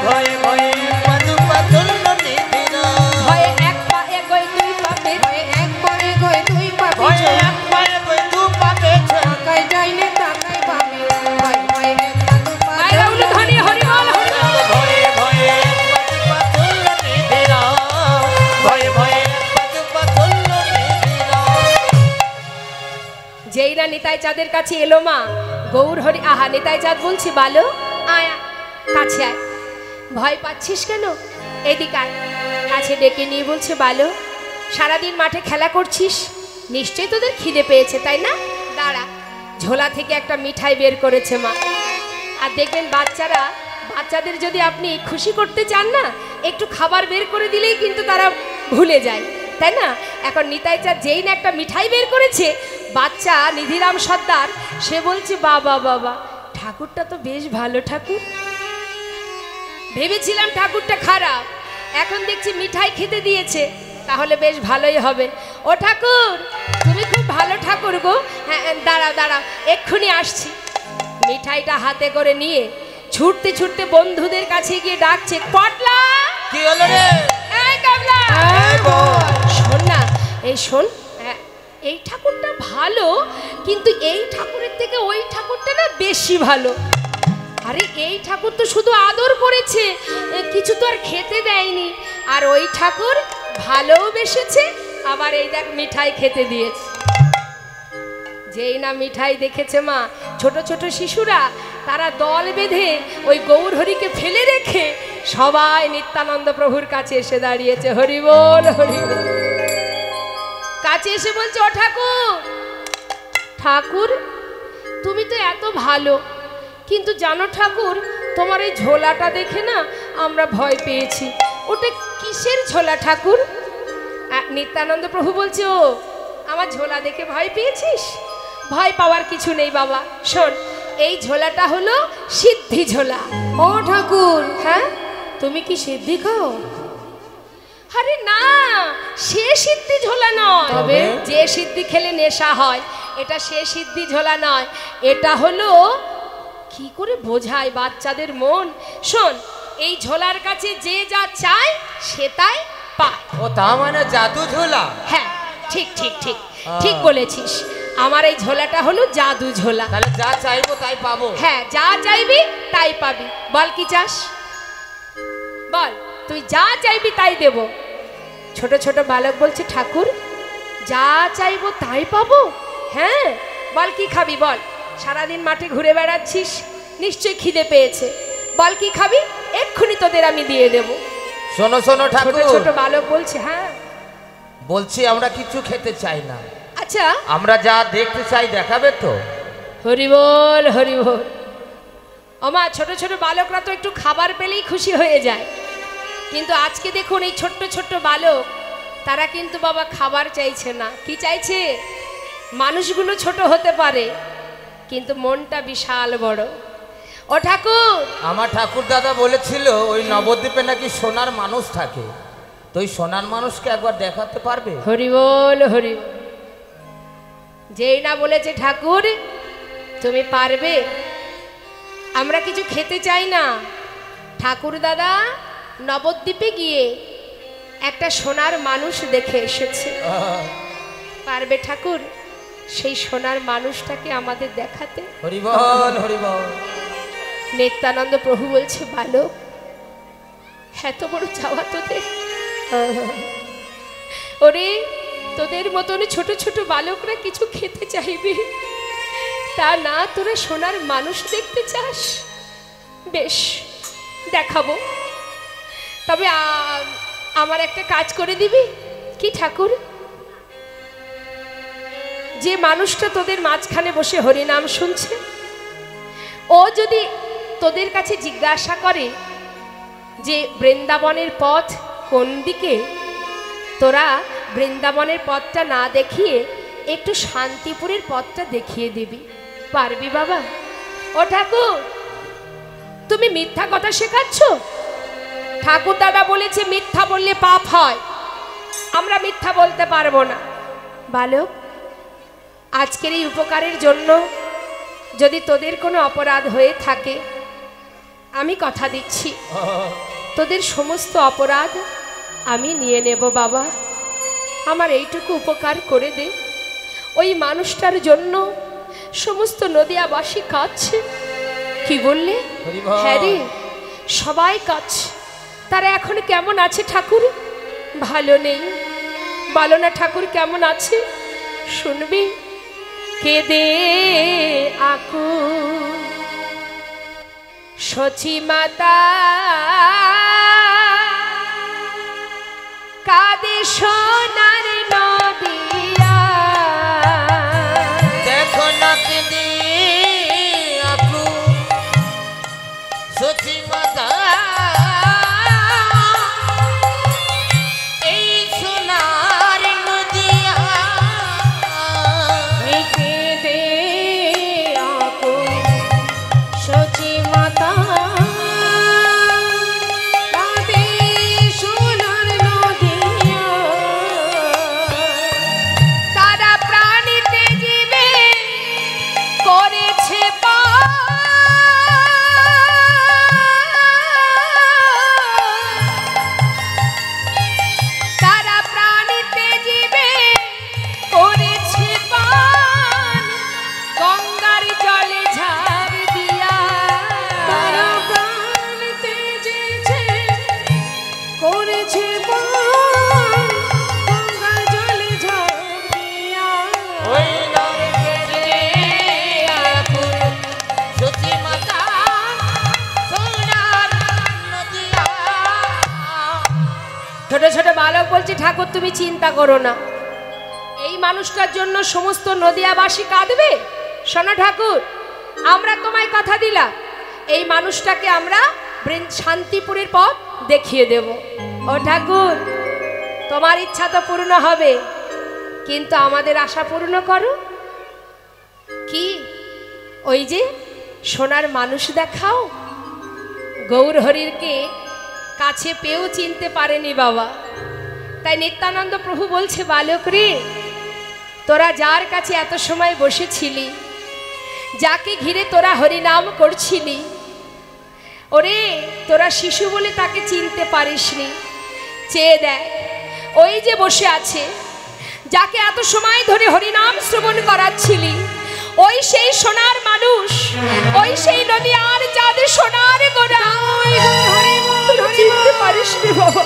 ভয়ে ভয়ে পাদুপা চলল নিধিরা, ভয়ে এক পা এগোয় দুই পা ভয়ে এক পা এগোয় দুই পা ভয়ে পিছনে, এক পায়ে কই দু পা পেছনে, তাকাই যাইলে তাকাই বামে, ভয়ে ভয়ে এক পা দুপা মায়েরা উলু ধ্বনি হরিবল হরিবল। ভয়ে ভয়ে পাদুপা চলল নিধিরা, ভয়ে ভয়ে পাদুপা চলল নিধিরা। যেই না নিতাই চাঁদের কাছে এলো মা গৌর হরি, আহা নিতাই চাঁদ বলছি বালো আয়া কাছে আয়। ভয় পাচ্ছিস কেন? এদিকে আয়। কাছে ডেকে নিয়ে বলছে বালো সারাদিন মাঠে খেলা করছিস, নিশ্চয়ই তোদের খিদে পেয়েছে তাই না? দাঁড়া। ঝোলা থেকে একটা মিঠাই বের করেছে মা। আর দেখবেন বাচ্চাদের যদি আপনি খুশি করতে চান না, একটু খাবার বের করে দিলেই কিন্তু তারা ভুলে যায়, তাই না? এখন নিতাই চাঁদ যেই না একটা মিঠাই বের করেছে, বাচ্চা নিধিরাম সর্দার সে বলছে বাবা বাবা ঠাকুরটা তো বেশ ভালো ঠাকুর। ভেবেছিলাম ঠাকুরটা খারাপ, এখন দেখছি মিঠাই খেতে দিয়েছে, তাহলে বেশ ভালোই হবে। ও ঠাকুর তুমি খুব ভালো ঠাকুর গো। হ্যাঁ দাঁড়াও দাঁড়াও, এক্ষুনি আসছি। মিঠাইটা হাতে করে নিয়ে ছুটতে ছুটতে বন্ধুদের কাছে গিয়ে ডাকছে, পটলা কি হলো রে? এই কাবলা এই বল। শোন না, এই শোন, এই ঠাকুরটা ভালো, কিন্তু এই ঠাকুরের থেকে ওই ঠাকুরটা না বেশি ভালো। আরে এই ঠাকুর তো শুধু আদর করেছে, কিছু তো আর খেতে দেয়নি। আর ওই ঠাকুর ভালোবেসেছে, আবার এই দেখ মিঠাই খেতে দিয়েছে। যেই না মিঠাই দেখেছে মা, ছোট ছোট শিশুরা তারা দল বেঁধে ওই গৌরহরিকে ফেলে রেখে সবাই নিত্যানন্দ প্রভুর কাছে এসে দাঁড়িয়েছে। হরি বল হরি বল। কাছে এসে বলছে, ও ঠাকুর, ঠাকুর তুমি তো এত ভালো, কিন্তু জানো ঠাকুর, তোমার এই ঝোলাটা দেখে না আমরা ভয় পেয়েছি। ওটা কিসের ঝোলা ঠাকুর? নিত্যানন্দ প্রভু বলছে, ও আমার ঝোলা দেখে ভয় পেয়েছিস? ভয় পাওয়ার কিছু নেই বাবা, শোন, এই ঝোলাটা হলো সিদ্ধি ঝোলা। ও ঠাকুর, হ্যাঁ তুমি কি সিদ্ধি খাও? আরে না, সে সিদ্ধি ঝোলা নয়। তবে? যে সিদ্ধি খেলে নেশা হয়, এটা সে সিদ্ধি ঝোলা নয়। এটা হলো, কি করে বোঝায় বাচ্চাদের মন। শোন, এই ঝোলার কাছে যে যা চায় সে তাই পায়। ও তা মানে জাদু ঝোলা? হ্যাঁ, ঠিক ঠিক ঠিক ঠিক বলেছিস। আমার এই ঝোলাটা হলো জাদু ঝোলা। তাহলে যা চাইবো তাই পাবো? হ্যাঁ, যা চাইবি তাই পাবি। বল কি চাস, বল, তুই যা চাইবি তাই দেব। ছোট ছোট বালক বলছে, ঠাকুর যা চাইবো তাই পাবো? হ্যাঁ, বল কি খাবি বল। সারাদিন মাঠে ঘুরে বেড়াচ্ছিস, নিশ্চয়ই খিদে পেয়েছে। বল কি খাবি, এক্ষুনি তোদের আমি দিয়ে দেব। শোনো শোনো ছোট ঠাকুর, ছোট বালক বলছে, হ্যাঁ বলছি আমরা কিছু খেতে চাই না, আচ্ছা আমরা যা দেখতে চাই দেখাবে তো? হরি বল হরি বল। ওমা, ছোট ছোট বালকরা তো একটু খাবার পেলেই খুশি হয়ে যায়, কিন্তু আজকে দেখুন এই ছোট্ট ছোট্ট বালক, তারা কিন্তু বাবা খাবার চাইছে না। কি চাইছে? মানুষগুলো ছোট হতে পারে, কিন্তু মনটা বিশাল বড়। ও ঠাকুর, আমার ঠাকুর দাদা বলেছিল ওই নবদ্বীপে নাকি সোনার মানুষ থাকে, তো ওই সোনার মানুষকে একবার দেখাতে পারবে? হরি বল হরি বল। যেই না বলেছে ঠাকুর তুমি পারবে, আমরা কিছু খেতে চাই না। ঠাকুর দাদা নবদ্বীপে গিয়ে একটা সোনার মানুষ দেখে এসেছে। পারবে ঠাকুর সেই সোনার মানুষটাকে আমাদের দেখাতে? হরি বল হরি বল। নিত্যানন্দ প্রভু বলছে, বালক, এত বড় চাওয়া তোদের? ওরে, তোদের মতন ছোট ছোট বালকরা কিছু খেতে চাইবে, তা না তোরা সোনার মানুষ দেখতে চাস? বেশ, দেখাবো। তবে আমার একটা কাজ করে দিবি? কি ঠাকুর? যে মানুষটা তোদের মাঝখানে বসে হরিনাম শুনছে, ও যদি তোদের কাছে জিজ্ঞাসা করে যে বৃন্দাবনের পথ কোন দিকে, তোরা বৃন্দাবনের পথটা না দেখিয়ে একটু শান্তিপুরের পথটা দেখিয়ে দিবি। পারবি বাবা? ও ঠাকুর, তুমি মিথ্যা কথা শেখাচ্ছ? ঠাকুর দাদা বলেছে মিথ্যা বললে পাপ হয়, আমরা মিথ্যা বলতে পারবো না। বালক, আজকের এই উপকারের জন্য যদি তোদের কোনো অপরাধ হয়ে থাকে, আমি কথা দিচ্ছি তোদের সমস্ত অপরাধ আমি নিয়ে নেব বাবা। আমার এইটুকু উপকার করে দে। ওই মানুষটার জন্য সমস্ত নদিয়াবাসী কাঁদছে। কি বললে? হ্যাঁ রে, সবাই কাঁদছে। তারা এখন কেমন আছে ঠাকুর? ভালো নেই। বলো না ঠাকুর কেমন আছে? শুনবি? কেঁদে আকুল সচি মাতা, কাঁদে সোনার নদিয়া। দেখো না কেঁদে আকুল সচি মাতা, এই সোনার নদিয়া। কেঁদে আকুল সচি মাতা, কাঁদে সোনার নদিয়া। বলছে ঠাকুর তুমি চিন্তা করো না, এই মানুষটার জন্য সমস্ত নদিয়াবাসী কাঁদবে। শোনো ঠাকুর, আমরা তোমায় কথা দিলাম, এই মানুষটাকে আমরা শান্তিপুরের পথ দেখিয়ে দেব। ও ঠাকুর, তোমার ইচ্ছা তো পূর্ণ হবে, কিন্তু আমাদের আশা পূর্ণ করো। কি? ওই যে সোনার মানুষ দেখাও। গৌরহরিকে কাছে পেয়েও চিনতে পারেনি বাবা। তাই নিত্যানন্দ প্রভু বলছে, বালক রে, তোরা যার কাছে এত সময় বসেছিলি, যাকে ঘিরে তোরা হরিনাম করছিলি, ওরে তোরা শিশু বলে তাকে চিনতে পারিসনি। চেয়ে দেখ, ওই যে বসে আছে, যাকে এত সময় ধরে হরিনাম শ্রবণ করাচ্ছিলি, ওই সেই সোনার মানুষ, ওই সেই নদিয়ার চাঁদ সোনার গোড়া। চিনতে পারিসনি বাবা,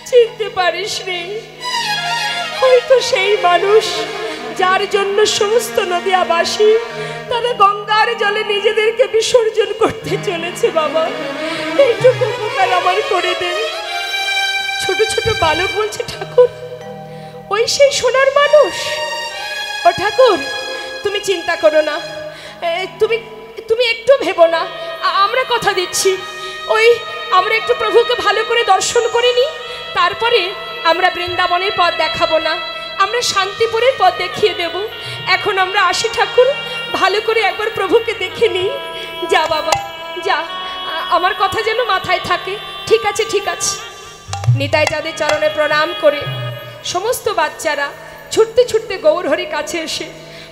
চিনতে পারিসনি। হয়তো সেই মানুষ যার জন্য সমস্ত নদিয়াবাসী তারা গঙ্গার জলে নিজেদেরকে বিসর্জন করতে চলেছে। বাবা, এইটুকু উপকার আমার করে দে। ছোট ছোট বালক বলছে, ঠাকুর ওই সেই সোনার মানুষ। ও ঠাকুর, তুমি চিন্তা করো না, তুমি তুমি একটু ভেবো না, আমরা কথা দিচ্ছি, ওই আমরা একটু প্রভুকে ভালো করে দর্শন করে নিই, তারপরে আমরা বৃন্দাবনের পথ দেখাবো না, আমরা শান্তিপুরের পথ দেখিয়ে দেব। এখন আমরা আসি ঠাকুর, ভালো করে একবার প্রভুকে দেখে নিই। যা বাবা যা, আমার কথা যেন মাথায় থাকে। ঠিক আছে ঠিক আছে। নিতাই চাঁদের চরণে প্রণাম করে সমস্ত বাচ্চারা ছুটতে ছুটতে গৌরহরির কাছে এসে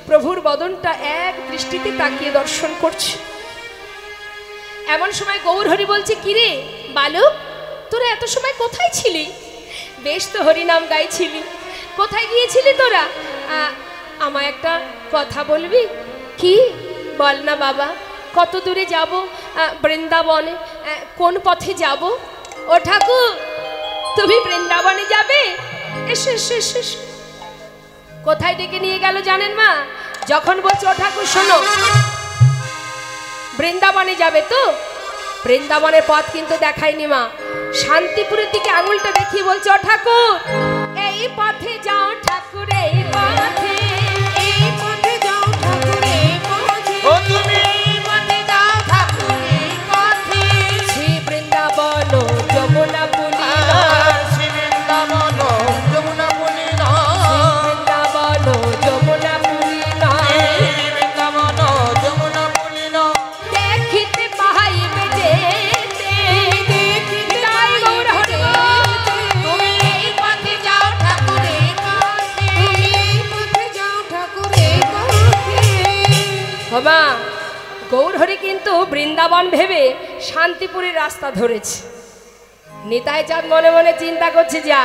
প্রভুর বদনটা এক দৃষ্টিতে তাকিয়ে দর্শন করছে। এমন সময় গৌরহরি বলছে, কিরে বালক, তোরা এত সময় কোথায় ছিলি? বেশ তো হরিনাম গাইছিলি, কোথায় গিয়েছিলি তোরা? আমায় একটা কথা বলবি? কি? বল না বাবা। কত দূরে যাব? বৃন্দাবনে। কোন পথে যাব? ও ঠাকুর, তুমি বৃন্দাবনে যাবে? এসো এসো এসো এসো। কোথায় ডেকে নিয়ে গেল জানেন মা? যখন বলছে, ও ঠাকুর শোনো, বৃন্দাবনে যাবে তো? বৃন্দাবনের পথ কিন্তু দেখায়নি মা, শান্তিপুরের দিকে আঙুলটা দেখিয়ে বলছে, ও ঠাকুর এই পথে যাও ঠাকুর, এই পথে, এই পথে যাও ঠাকুর, এই পথে, ও তুমি এই পথে যাও ঠাকুর, এই পথে। শ্রী বৃন্দাবন যমুনা পুলিন, শ্রী বৃন্দাবন যমুনা পুলিন, বৃন্দাবন যমুনা পুলিন, বৃন্দাবন যমুনা পুলিন। দেখিতে পাইবে যেতে, দেখিতে পাইবে যেতে, তুমি এই পথে যাও ঠাকুর, এই পথে। এই পথে যাও ঠাকুর, এই পথে। বাবা, গৌরহরি কিন্তু বৃন্দাবন ভেবে শান্তিপুরের রাস্তা ধরেছে। নিতাই চাঁদ মনে মনে চিন্তা করছে, যা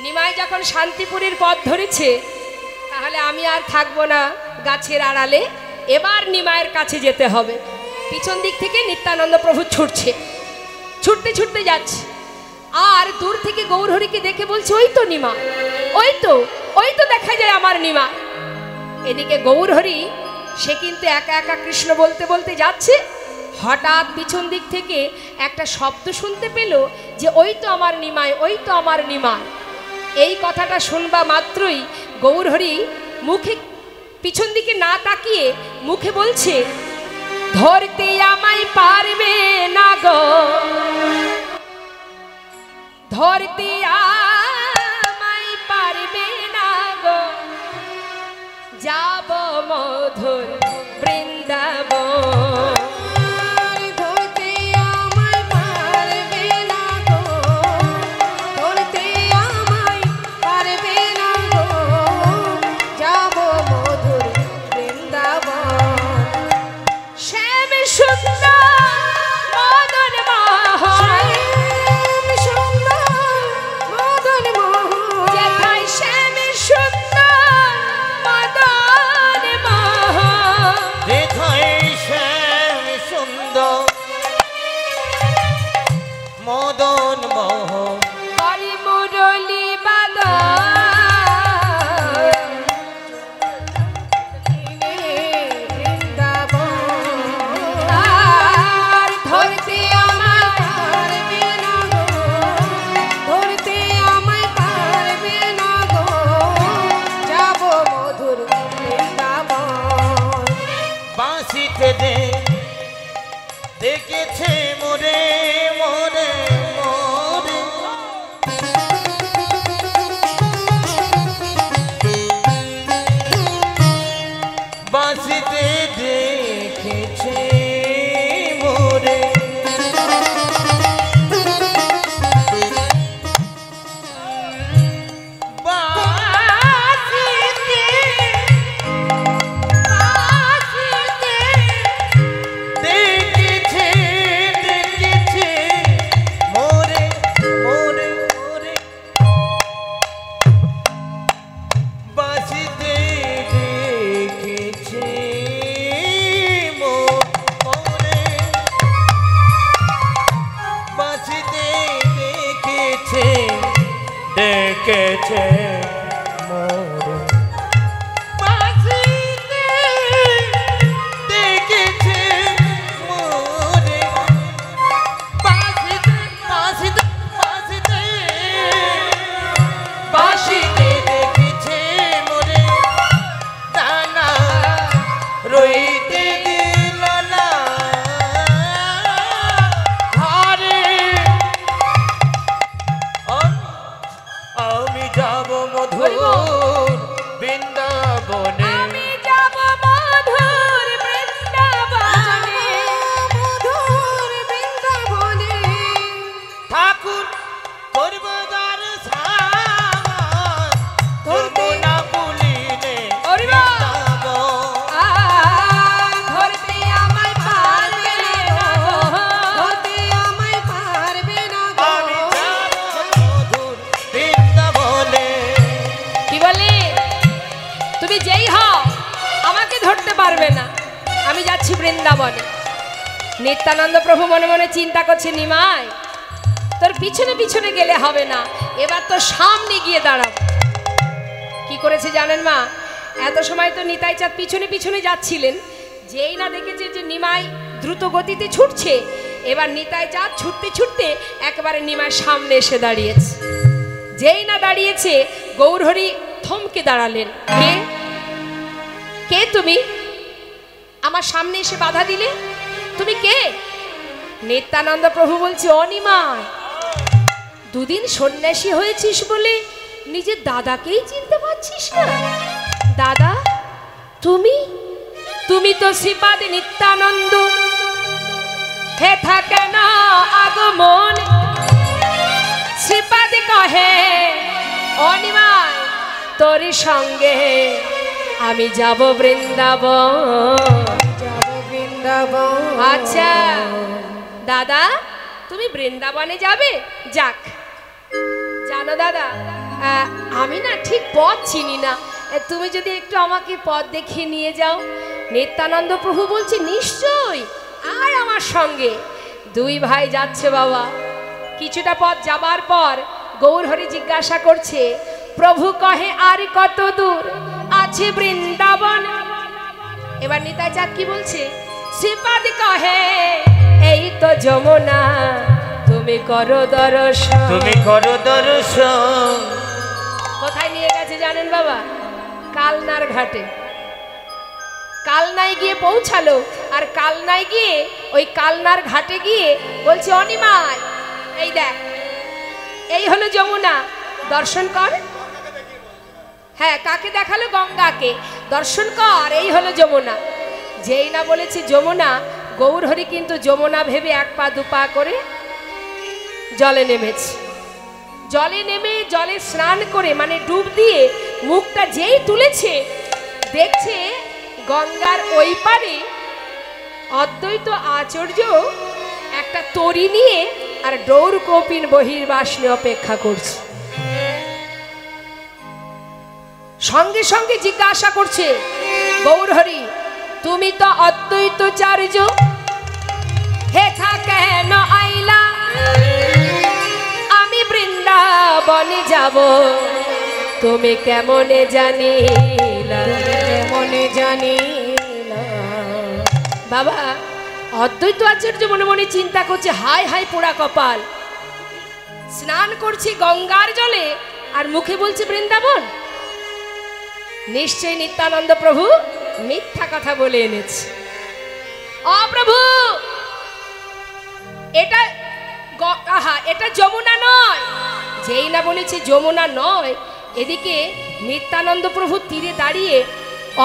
নিমাই যখন শান্তিপুরের পথ ধরেছে, তাহলে আমি আর থাকবো না গাছের আড়ালে, এবার নিমায়ের কাছে যেতে হবে। পিছন দিক থেকে নিত্যানন্দ প্রভু ছুটছে, ছুটতে ছুটতে যাচ্ছে, আর দূর থেকে গৌরহরিকে দেখে বলছে, ওই তো নিমা, ওই তো দেখা যায় আমার নিমা। এদিকে গৌরহরি সে কিন্তু একা একা কৃষ্ণ বলতে বলতে যাচ্ছে। হঠাৎ পিছন দিক থেকে একটা শব্দ শুনতে পেল যে, ওই তো আমার নিমাই, ওই তো আমার নিমাই। এই কথাটা শুনবা মাত্রই গৌরহরি মুখে পিছন দিকে না তাকিয়ে মুখে বলছে, ধরতে আমায় পারবে না গো, ধরতে আমায় পারবে না গো, যাব মধুর বৃন্দাবন। ধরতে আমায় পারবে না গো, ধরতে আমায় পারবে না গো, যাব মধুর বৃন্দাবন। শ্যাম সুন্দর মদন মোহন, শ্যাম সুন্দর মদন মোহন, যেথায় শ্যাম সুন্দর মদন মোহন, কেঁদে দেখেছে মোরে মোরে মোরে বাঁশিতে দেখেছে মোরে দেখেছে মোরে বাঁশিতে দেখেছে মোরে বাঁশিতে বাঁশিতে বাঁশিতে বাঁশিতে দেখেছে মোরে দানা রইতে দিল না হারে আমি যাব মধুর বৃন্দাবনে আমি যাব মধুর বৃন্দাবনে মধুর বৃন্দাবনে ঠাকুর করব দর্শন ধরবো না ভুলিলে ধরতে আমায় পারবে না গো, ধরতে আমায় পারবে না গো। আমি যাব মধুর বৃন্দাবনে কি বলে তুমি যেই হও আমাকে ধরতে পারবে না, আমি যাচ্ছি বৃন্দাবনে। নিত্যানন্দ প্রভু মনে মনে চিন্তা করছে, নিমাই তোর পিছনে পিছনে গেলে হবে না, এবার তো সামনে গিয়ে দাঁড়াবো। কি করেছে জানেন মা, এত সময় তো নিতাই চাঁদ পিছনে পিছনে যাচ্ছিলেন, যেই না দেখেছে যে নিমাই দ্রুত গতিতে ছুটছে, এবার নিতাই চাঁদ ছুটতে ছুটতে একেবারে নিমাইয়ের সামনে এসে দাঁড়িয়েছে। যেই না দাঁড়িয়েছে গৌরহরি থমকে দাঁড়ালেন। কে কে তুমি? আমার সামনে এসে বাধা দিলে, তুমি কে? নিত্যানন্দ প্রভু বলছে, অনিমাই দুদিন সন্ন্যাসী হয়েছিস বলে নিজের দাদাকেই চিনতে পারছিস না? দাদা তুমি? তুমি তো শ্রীপাদ নিত্যানন্দ, হে থাকে না আগমন। শ্রীপাদ কহে, অনিমাই তোর সঙ্গে আমি যাব বৃন্দাবন। যাব বৃন্দাবন। আচ্ছা দাদা তুমি বৃন্দাবনে যাবে? যাক। জানো দাদা, আমি না ঠিক পথ চিনি না, তুমি যদি একটু আমাকে পথ দেখিয়ে নিয়ে যাও। নিত্যানন্দ প্রভু বলছে, নিশ্চয় আর আমার সঙ্গে। দুই ভাই যাচ্ছে বাবা। কিছুটা পথ যাবার পর গৌরহরি জিজ্ঞাসা করছে, প্রভু কহে আর কত দূর আছে বৃন্দাবন? এবার নিতাই চাঁদ কি বলছে? শ্রীপাদ কহে, এই তো যমুনা তুমি করো দর্শন। তুমি করো দর্শন। কোথায় নিয়ে গেছে জানেন বাবা? কালনার ঘাটে। কালনায় গিয়ে পৌঁছালো, আর কালনায় গিয়ে ওই কালনার ঘাটে গিয়ে বলছে, অনিমাই এই দেখ, এই হলো যমুনা, দর্শন কর। হ্যাঁ, কাকে দেখালো? গঙ্গাকে। দর্শন কর, এই হলো যমুনা। যেই না বলেছে যমুনা, গৌরহরি কিন্তু যমুনা ভেবে এক পা দু পা করে জলে নেমেছে। জলে নেমে জলে স্নান করে মানে ডুব দিয়ে মুখটা যেই তুলেছে, দেখছে গঙ্গার ওই পারে অদ্বৈত আচার্য একটা তরি নিয়ে আর ডৌর কপিন বহির্বাস নিয়ে অপেক্ষা করছে। সঙ্গে সঙ্গে জিজ্ঞাসা করছে, গৌরহরি তুমি তো অদ্বৈতাচার্য, হেথা কেন আইলা? আমি বৃন্দাবনে যাব, তুমি কেমনে জানিলা? কেমনে জানিলা? বাবা অদ্বৈত আচার্য মনে মনে চিন্তা করছে, হায় হায় পোড়া কপাল, স্নান করছি গঙ্গার জলে আর মুখে বলছে বৃন্দাবন। নিশ্চয় নিত্যানন্দ প্রভু মিথ্যা কথা বলে এনেছে। অপ্রভু, এটা এটা যমুনা নয়। যেই না বলেছে যমুনা নয়, এদিকে নিত্যানন্দ প্রভু তীরে দাঁড়িয়ে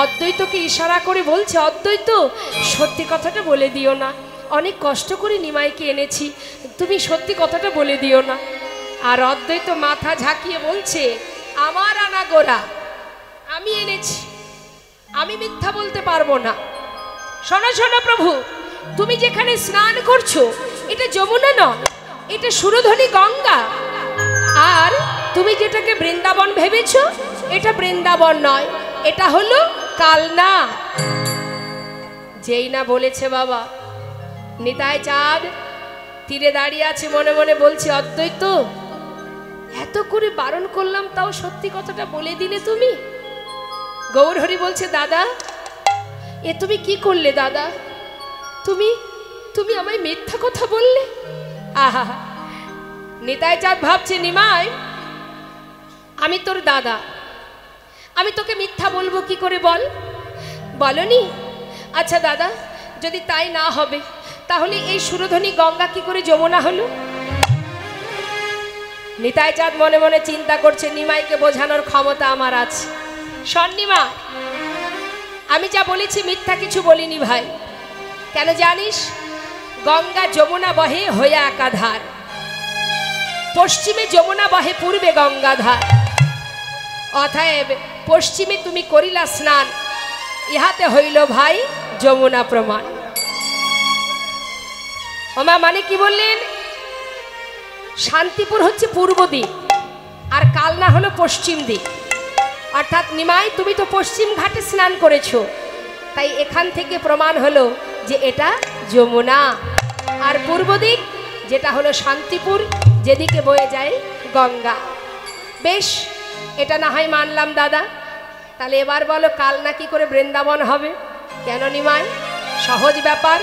অদ্বৈতকে ইশারা করে বলছে, অদ্বৈত সত্যি কথাটা বলে দিও না, অনেক কষ্ট করে নিমাইকে এনেছি, তুমি সত্যি কথাটা বলে দিও না। আর অদ্বৈত মাথা ঝাঁকিয়ে বলছে, আমার আনা গোরা, আমি এনেছি, আমি মিথ্যা বলতে পারবো না। শোনো শোনো প্রভু, তুমি যেখানে স্নান করছো এটা যমুনা নয়, এটা সুরধনী গঙ্গা। আর তুমি যেটাকে বৃন্দাবন ভেবেছো এটা বৃন্দাবন নয়, এটা হলো কালনা। যেই না বলেছে বাবা, নিতাই চাঁদ তীরে দাঁড়িয়ে আছে, মনে মনে বলছে, অদ্বৈত এত করে বারণ করলাম তাও সত্যি কথাটা বলে দিলে তুমি। গৌরহরি বলছে, দাদা এ তুমি কি করলে দাদা, তুমি তুমি আমায় মিথ্যা কথা বললে। আহা, নিতাই চাঁদ ভাবছে, নিমাই আমি তোর দাদা, আমি তোকে মিথ্যা বলবো কি করে বল, বলনি? আচ্ছা দাদা, যদি তাই না হবে তাহলে এই সুরধনী গঙ্গা কি করে যমুনা হলো? নিতাই চাঁদ মনে মনে চিন্তা করছে, নিমাইকে বোঝানোর ক্ষমতা আমার আছে। শোন নিমাই, আমি যা বলেছি মিথ্যা কিছু বলিনি ভাই। কেন জানিস? গঙ্গা যমুনা বহে হয়ে একাধার, পশ্চিমে যমুনা বহে পূর্বে গঙ্গাধার। অতএব পশ্চিমে তুমি করিলা স্নান, ইহাতে হইল ভাই যমুনা প্রমাণ। ওমা মানে কি বললেন? শান্তিপুর হচ্ছে পূর্ব দিক আর কালনা হলো পশ্চিম দিক। অর্থাৎ নিমাই তুমি তো পশ্চিম ঘাটে স্নান করেছো, তাই এখান থেকে প্রমাণ হলো যে এটা যমুনা। আর পূর্ব দিক যেটা হলো শান্তিপুর, যেদিকে বয়ে যায় গঙ্গা। বেশ, এটা না হয় মানলাম দাদা, তাহলে এবার বলো কালনা কি করে বৃন্দাবন হবে? কেন নিমাই? সহজ ব্যাপার।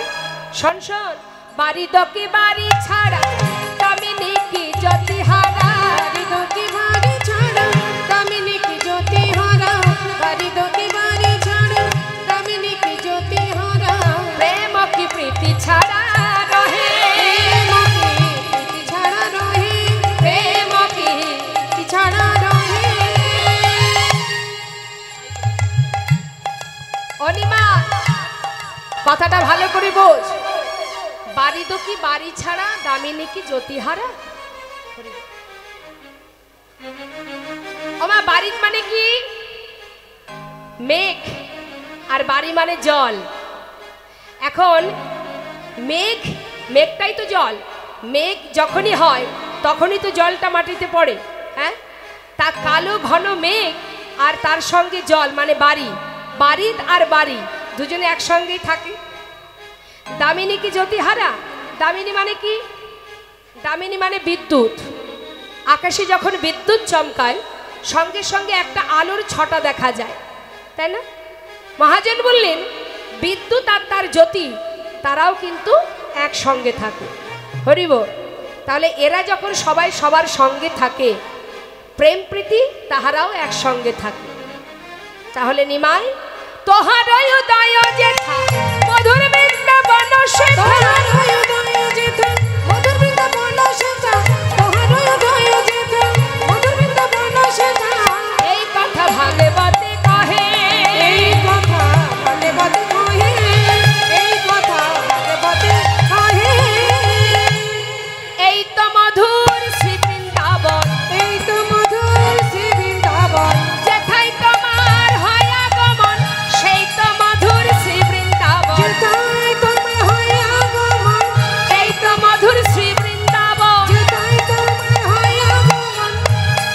শোন শোন, বাড়ি দকে বাড়ি ছাড়া কামিনী কি জ্যোতি হারা, বাড়ি দোকে বাড়ি ছাড়া কামিনী কি জ্যোতি হারা, বাড়ি দোকে বাড়ি ছাড়া কামিনী কি জ্যোতি হারা, প্রেম কি প্রীতি ছাড়া রহে, প্রীতি ছাড়া রহে, প্রেম কি প্রীতি ছাড়া রহে। অনিমা কথাটা ভালো করে বোঝ। বাড়ি দকি বাড়ি ছাড়া দামিনী কি জ্যোতিহারা। ওমা বাড়ি মানে কি? মেঘ, আর বাড়ি মানে জল। এখন মেঘ, মেঘটাই তো জল। মেঘ যখনই হয় তখনই তো জলটা মাটিতে পড়ে। হ্যাঁ, তা কালো ঘন মেঘ আর তার সঙ্গে জল মানে বাড়ি, বাড়ি আর বাড়ি দুজনে একসঙ্গেই থাকে। দামিনী কি জ্যোতিহারা, দামিনী মানে কি? দামিনী মানে বিদ্যুৎ। আকাশে যখন বিদ্যুৎ চমকায় সঙ্গে সঙ্গে একটা আলোর ছটা দেখা যায়, তাই না? মহাজন বললেন বিদ্যুৎ আর তার জ্যোতি তারাও কিন্তু একসঙ্গে থাকে। হরিব, তাহলে এরা যখন সবাই সবার সঙ্গে থাকে, প্রেম প্রীতি তাহারাও একসঙ্গে থাকে। তাহলে নিমাই তোহারই উদয় যেথা মধুর বৃন্দাবন সেথা, তোহারই উদয় যেথা মধুর বৃন্দাবন সেথা, তোহারই উদয় যেথা মধুর বৃন্দাবন সেথা। এই কথা ভাগবতে কহে, এই কথা ভাগবতে কহে, এই কথা ভাগবতে কহে। এই তো মধুর শ্রী বৃন্দাবন, এই তো মধুর শ্রী বৃন্দাবন, যেথায় তোমার হয় আগমন, সেই তো মধুর শ্রী বৃন্দাবন, যেথায় তোমার হয় আগমন, এই তো মধুর শ্রী বৃন্দাবন, যেথায় তোমার হয় আগমন,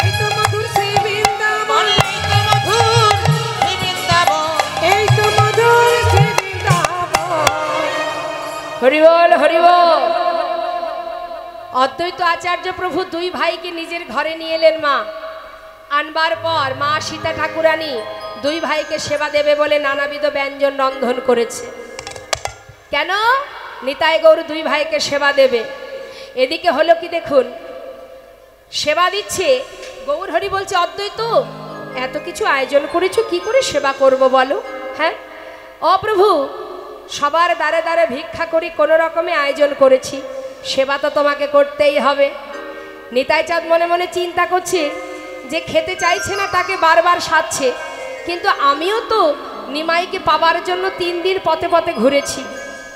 এই তো মধুর শ্রী বৃন্দাবন, এই তো মধুর শ্রী বৃন্দাবন। হরিবল হরিবল। অদ্বৈত আচার্য প্রভু দুই ভাইকে নিজের ঘরে নিয়ে এলেন। মা আনবার পর মা সীতা ঠাকুরানী দুই ভাইকে সেবা দেবে বলে নানাবিধ ব্যঞ্জন রন্ধন করেছে। কেন? নিতাই গৌর দুই ভাইকে সেবা দেবে। এদিকে হলো কি দেখুন, সেবা দিচ্ছে। গৌর হরি বলছে, অদ্বৈত এত কিছু আয়োজন করেছো, কি করে সেবা করব বলো? হ্যাঁ, ও প্রভু সবার দ্বারে দ্বারে ভিক্ষা করি, কোনো রকমে আয়োজন করেছি, সেবা তো তোমাকে করতেই হবে। নিতাই চাঁদ মনে মনে চিন্তা করছে যে খেতে চাইছে না তাকে বারবার সাধছে, কিন্তু আমিও তো নিমাইকে পাবার জন্য 3 দিন পথে পথে ঘুরেছি,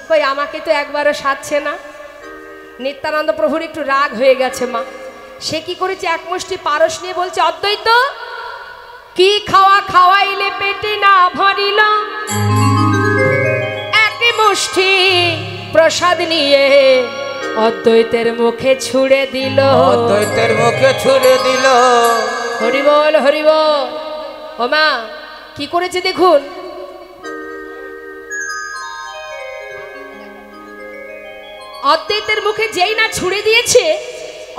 কই আমাকে তো একবারও সাধছে না। নিত্যানন্দ প্রভুর একটু রাগ হয়ে গেছে মা। সে কি করেছে, এক মুষ্টি পারস নিয়ে বলছে, অদ্বৈত কি খাওয়া খাওয়াইলে পেটে না ভরিল, এক মুষ্টি প্রসাদ নিয়ে অদ্বৈতের মুখে ছুঁড়ে দিল, অদ্বৈতের মুখে ছুঁড়ে দিল। হরি বল হরি বল। ও মা কি করেছে দেখুন, অদ্বৈতের মুখে যেই না ছুঁড়ে দিয়েছে,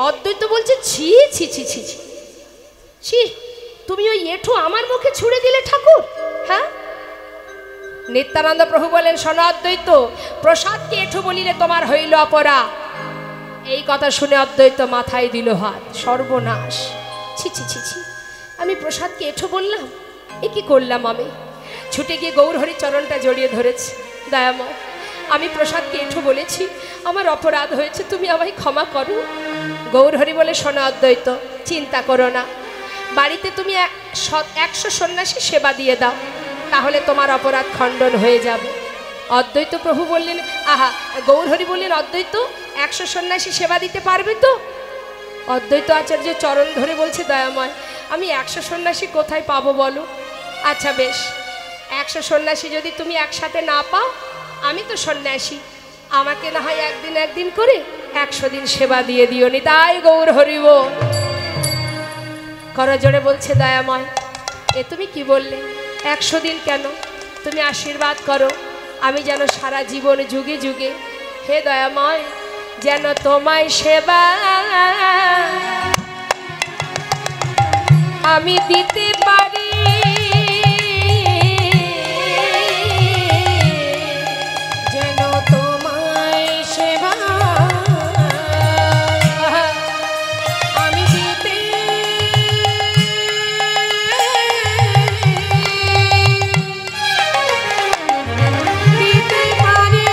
অদ্বৈত বলছে ছি ছি ছি ছি ছি ছি, তুমি ওই এঁঠো আমার মুখে ছুঁড়ে দিলে ঠাকুর। হ্যাঁ, নিত্যানন্দ প্রভু বলেন, শোনো অদ্বৈত, প্রসাদকে এঁঠো বলিলে তোমার হইল অপরাধ। এই কথা শুনে অদ্বৈত মাথায় দিল হাত, সর্বনাশ, ছি ছি ছি ছি, আমি প্রসাদকে এঁঠো বললাম, এ কি করলাম আমি। ছুটে গিয়ে গৌরহরি চরণটা জড়িয়ে ধরেছি, দয়াময় আমি প্রসাদকে এঁঠো বলেছি, আমার অপরাধ হয়েছে, তুমি আমায় ক্ষমা করো। গৌরহরি বলে, শোনো অদ্বৈত, চিন্তা করো না, বাড়িতে তুমি 100 সন্ন্যাসী সেবা দিয়ে দাও, তাহলে তোমার অপরাধ খণ্ডন হয়ে যাবে। অদ্বৈত প্রভু বললেন, আহা, গৌরহরি বললেন, অদ্বৈত 100 সন্ন্যাসী সেবা দিতে পারবে তো? অদ্বৈত আচার্য চরণ ধরে বলছে, দয়াময় আমি 100 সন্ন্যাসী কোথায় পাবো বলো। আচ্ছা বেশ, 100 সন্ন্যাসী যদি তুমি একসাথে না পাও, আমি তো সন্ন্যাসী, আমাকে না হয় একদিন করে 100 দিন সেবা দিয়ে দিও নি। তাই গৌর হরিব করজোড়ে বলছে, দয়াময় এ তুমি কি বললে, 100 দিন কেন, তুমি আশীর্বাদ করো আমি যেন সারা জীবন যুগে যুগে, হে দয়াময়, যেন তোমায় সেবা আমি দিতে পারি, যেন তোমায় সেবা আমি দিতে পারি।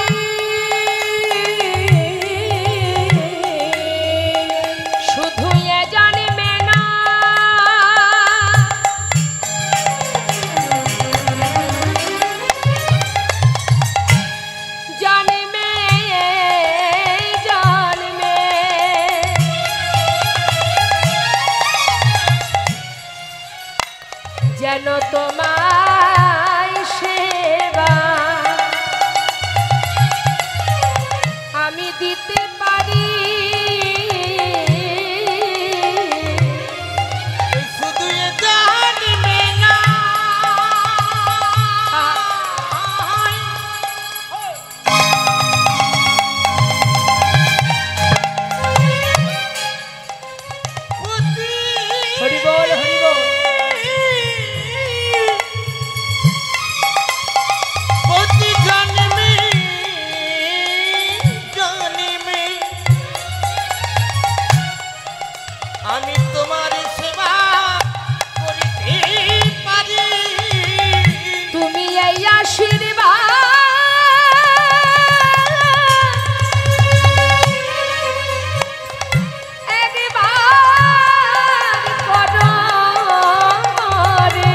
শুধু এ জন্মে না, জন্মে জন্মে যেন তোমায় সেবা আমি দিতে পারি, শুধু এ জানবে না, হরি বল হরি বল। প্রতি জন্মে জন্মে আমি তোমার সেবা করিতে পারি। তুমি এই আশীর্বাদ একবার করো রে,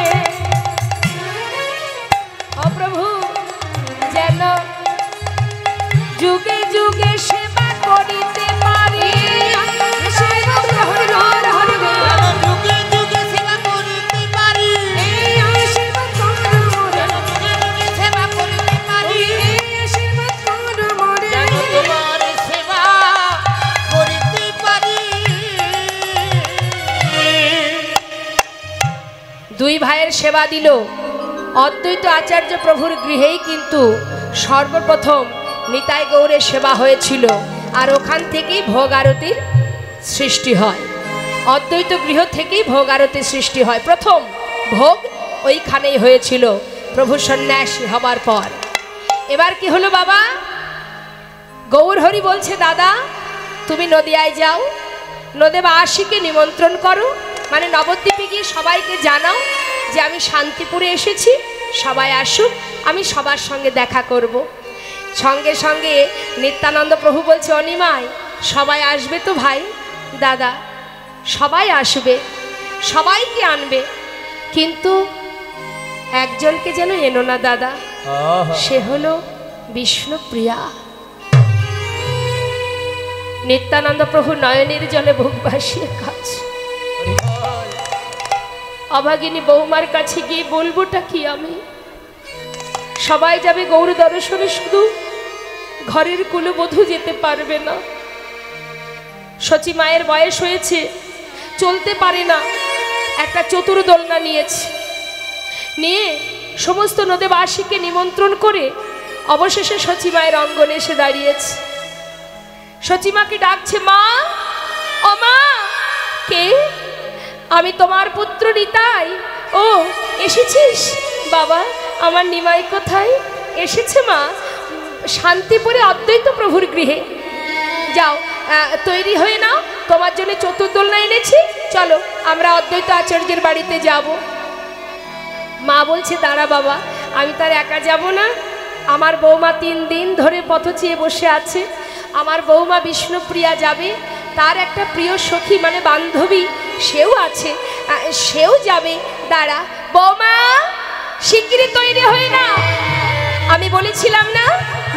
ও প্রভু, যেন যুগে যুগে সেবা করিতে পারি। যুগে যুগে সেবা করিতে পারি, সেবা করিতে পারি, যেন তোমার সেবা করিতে পারি। দুই ভাইয়ের সেবা দিল। অদ্বৈত আচার্য প্রভুর গৃহেই কিন্তু সর্বপ্রথম নিতাই গৌরের সেবা হয়েছিল, আর ওখান থেকেই ভোগ আরতির সৃষ্টি হয়। অদ্বৈত গৃহ থেকেই ভোগ আরতির সৃষ্টি হয়, প্রথম ভোগ ওইখানেই হয়েছিল প্রভু সন্ন্যাসী হবার পর। এবার কি হলো বাবা, গৌরহরি বলছে, দাদা তুমি নদিয়ায় যাও, নদেবাসীকে নিমন্ত্রণ করো, মানে নবদ্বীপে গিয়ে সবাইকে জানাও যে আমি শান্তিপুরে এসেছি, সবাই আসুক, আমি সবার সঙ্গে দেখা করব। সঙ্গে সঙ্গে নিত্যানন্দ প্রভু বলছে, অনিমাই সবাই আসবে তো ভাই? দাদা সবাই আসবে, সবাইকে আনবে, কিন্তু একজনকে যেন এনো না দাদা, সে হলো বিষ্ণুপ্রিয়া। নিত্যানন্দ প্রভু নয়নের জলে বুক ভাসিয়ে কাঁদছে। অভাগিনী বৌমার কাছে গিয়ে বলবোটা কি আমি? সবাই যাবে গৌর দর্শনে, শুধু ঘরের কুলবধূ যেতে পারবে না। সচি মায়ের বয়স হয়েছে, চলতে পারে না, একটা চতুর্দোলনা নিয়েছে, নিয়ে সমস্ত নদীবাসীকে নিমন্ত্রণ করে অবশেষে সচি মায়ের অঙ্গনে এসে দাঁড়িয়েছে। সচিমাকে ডাকছে, মা, ও মা। কে? আমি তোমার পুত্র নিতাই। ও এসেছিস? বাবা আমার নিমাই কোথায়? এসেছে মা, শান্তিপুরে অদ্বৈত প্রভুর গৃহে। যাও তৈরি হয়ে নাও, তোমার জন্য চতুর্দোলনা এনেছি, চলো আমরা অদ্বৈত আচার্যের বাড়িতে যাব। মা বলছে, দাঁড়া বাবা, আমি তার একা যাব না, আমার বৌমা 3 দিন ধরে পথ চেয়ে বসে আছে, আমার বৌমা বিষ্ণুপ্রিয়া যাবে, তার একটা প্রিয় সখী মানে বান্ধবী সেও আছে, সেও যাবে। দাঁড়া বৌমা, শিগগিরই তৈরি হয়ে না। আমি বলেছিলাম না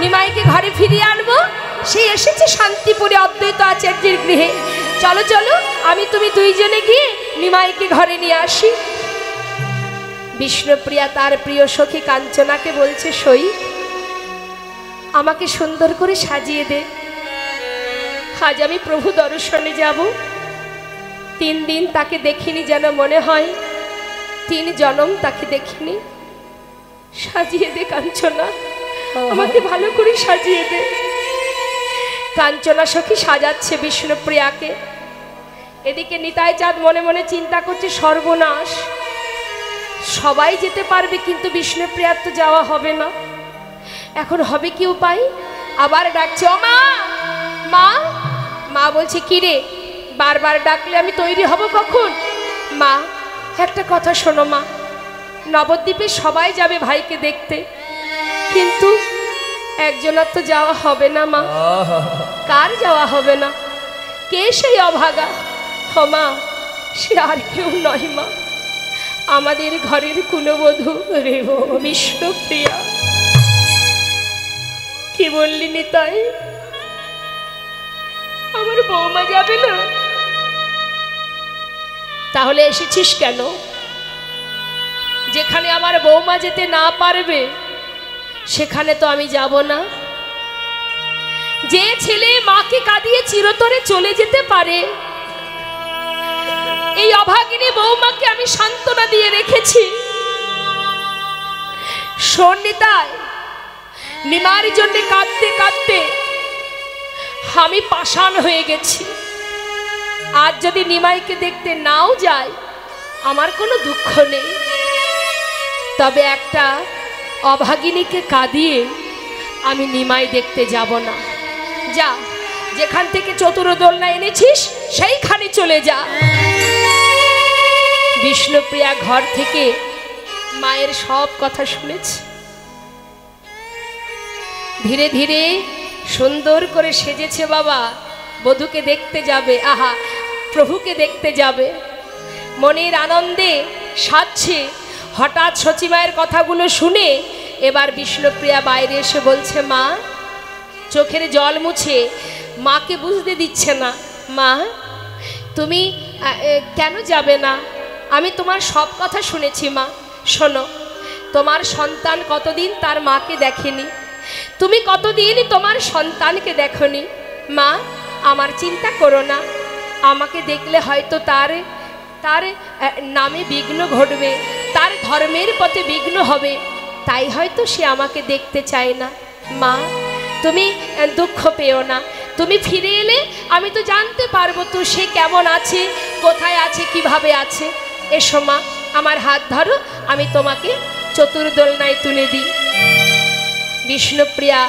নিমাইকে ঘরে ফিরিয়ে আনবো, সে এসেছে শান্তিপুরে অদ্বৈত আচার্যের গৃহে। চলো চলো, আমি তুমি দুইজনে গিয়ে নিমাইকে ঘরে নিয়ে আসি। বিষ্ণুপ্রিয়া তার প্রিয় সখী কাঞ্চনাকে বলছে, সই আমাকে সুন্দর করে সাজিয়ে দে, আজ আমি প্রভু দর্শনে যাব। 3 দিন তাকে দেখিনি, যেন মনে হয় 3 জনম তাকে দেখিনি। সাজিয়ে দে কাঞ্চনা, আমাকে ভালো করে সাজিয়ে দে। কাঞ্চনা সখী সাজাচ্ছে বিষ্ণুপ্রিয়াকে। এদিকে নিতাই চাঁদ মনে মনে চিন্তা করছে, সর্বনাশ, সবাই যেতে পারবে কিন্তু বিষ্ণুপ্রিয়ার তো যাওয়া হবে না, এখন হবে কি উপায়? আবার ডাকছে, ও মা, মা। মা বলছে, কি রে, বারবার ডাকলে আমি তৈরি হব কখন? মা একটা কথা শোনো মা, নবদ্বীপে সবাই যাবে ভাইকে দেখতে, কিন্তু একজনের তো যাওয়া হবে না মা। কার যাওয়া হবে না? কে সেই অভাগা? ও মা, সে আর কেউ নয় মা, আমাদের ঘরের কুলবধূ বিষ্ণুপ্রিয়া। কি বললি নিতাই? আমার বৌমা যাবে না? তাহলে এসেছিস কেন? যেখানে আমার বৌমা যেতে না পারবে সেখানে তো আমি যাব না। যে ছেলে মাকে কাঁদিয়ে চিরতরে চলে যেতে পারে, এই অভাগিনী বৌমাকে আমি সান্ত্বনা দিয়ে রেখেছি। শোন নিতাই, নিমার জন্য কাঁদতে কাঁদতে আমি পাষাণ হয়ে গেছি। আজ যদি নিমাইকে দেখতে নাও যাই আমার কোনো দুঃখ নেই, তবে একটা অভাগিনীকে কাঁদিয়ে আমি নিমাই দেখতে যাব না। যা, যেখান থেকে চতুর্দোলনা এনেছিস সেইখানে চলে যা। বিষ্ণুপ্রিয়া ঘর থেকে মায়ের সব কথা শুনেছে। ধীরে ধীরে সুন্দর করে সেজেছে বাবা, বধূকে দেখতে যাবে, আহা প্রভুকে দেখতে যাবে, মনের আনন্দে সাজছে। হঠাৎ সচিমায়ের কথাগুলো শুনে এবার বিষ্ণুপ্রিয়া বাইরে এসে বলছে, মা, চোখের জল মুছে, মাকে বুঝতে দিচ্ছে না। মা তুমি কেন যাবে না? আমি তোমার সব কথা শুনেছি মা। শোনো, তোমার সন্তান কতদিন তার মাকে দেখেনি, তুমি কতদিন তোমার সন্তানকে দেখনি। মা আমার চিন্তা করো না, আমাকে দেখলে হয়তো তার নামে বিঘ্ন ঘটবে, তার ধর্মের পথে বিঘ্ন হবে, তাই হয়তো সে আমাকে দেখতে চায় না। মা তুমি দুঃখ পেও না, তুমি ফিরে এলে আমি তো জানতে পারবো তো সে কেমন আছে, কোথায় আছে, কিভাবে আছে। এসো মা, আমার হাত ধরো, আমি তোমাকে চতুর্দোলনায় তুলে দিই। বিষ্ণুপ্রিয়া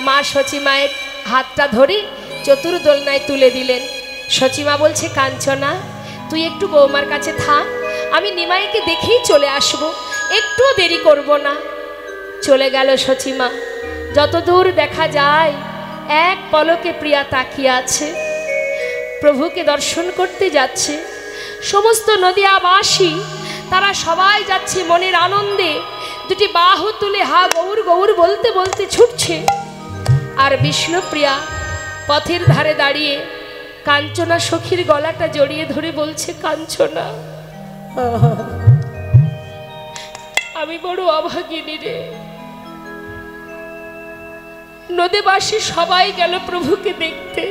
মা সচিমায়ের হাতটা ধরে চতুর্দোলনায় তুলে দিলেন। সচিমা বলছে, কাঞ্চনা তুই একটু বৌমার কাছে থাক, আমি নিমাইকে দেখেই চলে আসব, একটুও দেরি করব না। চলে গেল সচিমা। যতদূর দেখা যায় এক পলকে প্রিয়া তাকিয়ে আছে, প্রভুকে দর্শন করতে যাচ্ছে। সমস্ত নদিয়াবাসী তারা সবাই যাচ্ছে মনের আনন্দে, দুটি বাহু তুলে হা গৌর গৌর বলতে বলতে ছুটছে। আর বিষ্ণুপ্রিয়া পথের ধারে দাঁড়িয়ে কাঞ্চনা সখীর গলাটা জড়িয়ে ধরে বলছে, কাঞ্চনা, আমি বড় অভাগিনী রে। নদীবাসী সবাই গেল প্রভুকে দেখতে,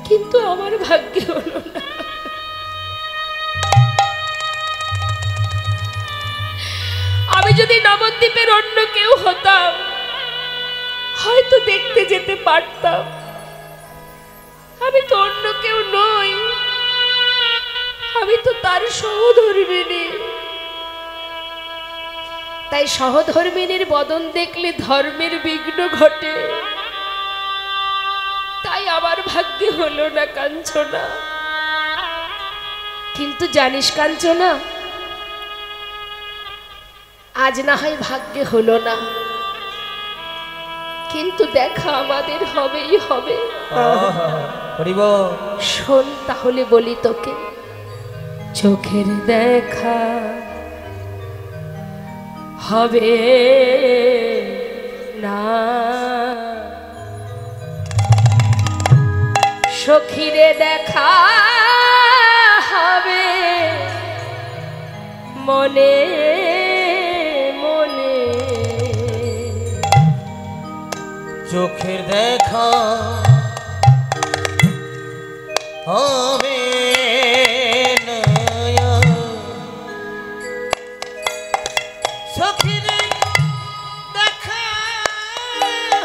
কিন্তু আমার ভাগ্যে হলো না। আমি যদি নবদ্বীপের অন্য কেউ হতাম হয়তো দেখতে যেতে পারতাম, আমি তো অন্য কেউ নই, আমি তো তার সহধর্মিণী। তাই সহধর্মিণীর বদন দেখলে ধর্মের বিঘ্ন ঘটে, তাই আমার ভাগ্যে হলো না কাঞ্চনা। কিন্তু জানিস কাঞ্চনা, আজ না হয় ভাগ্যে হলো না, কিন্তু দেখা আমাদের হবেই হবে। শোন তাহলে বলি তোকে, চোখের দেখা হবে না, সখীরে দেখা হবে মনে মনে। চোখের দেখা হবে না, সখীর দেখা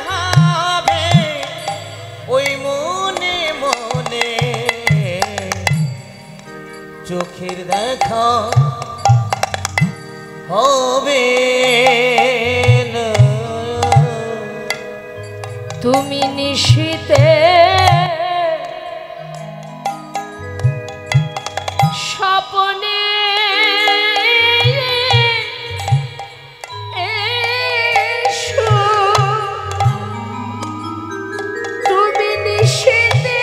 হবে ওই মনে মনে। চোখের দেখা হবে না, তুমি নিশীতে স্বপ্নে এসো, তুমি নিশীতে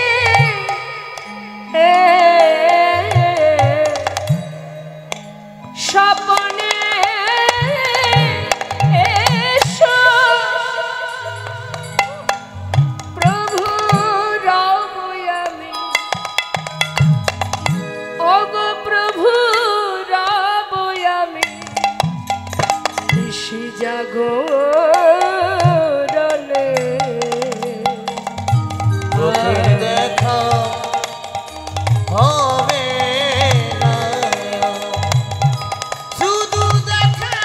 স্বপ্নে এসো, প্রভু রব আমি, ওগো প্রভু রব আমি, নিশি জাগরণে। চোখের দেখা হবে না, শুধু দেখা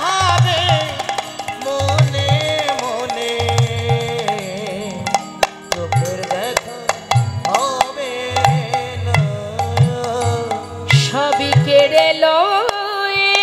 হবে মনে মনে। চোখের দেখা হবে না, সবই কেড়ে লয়ে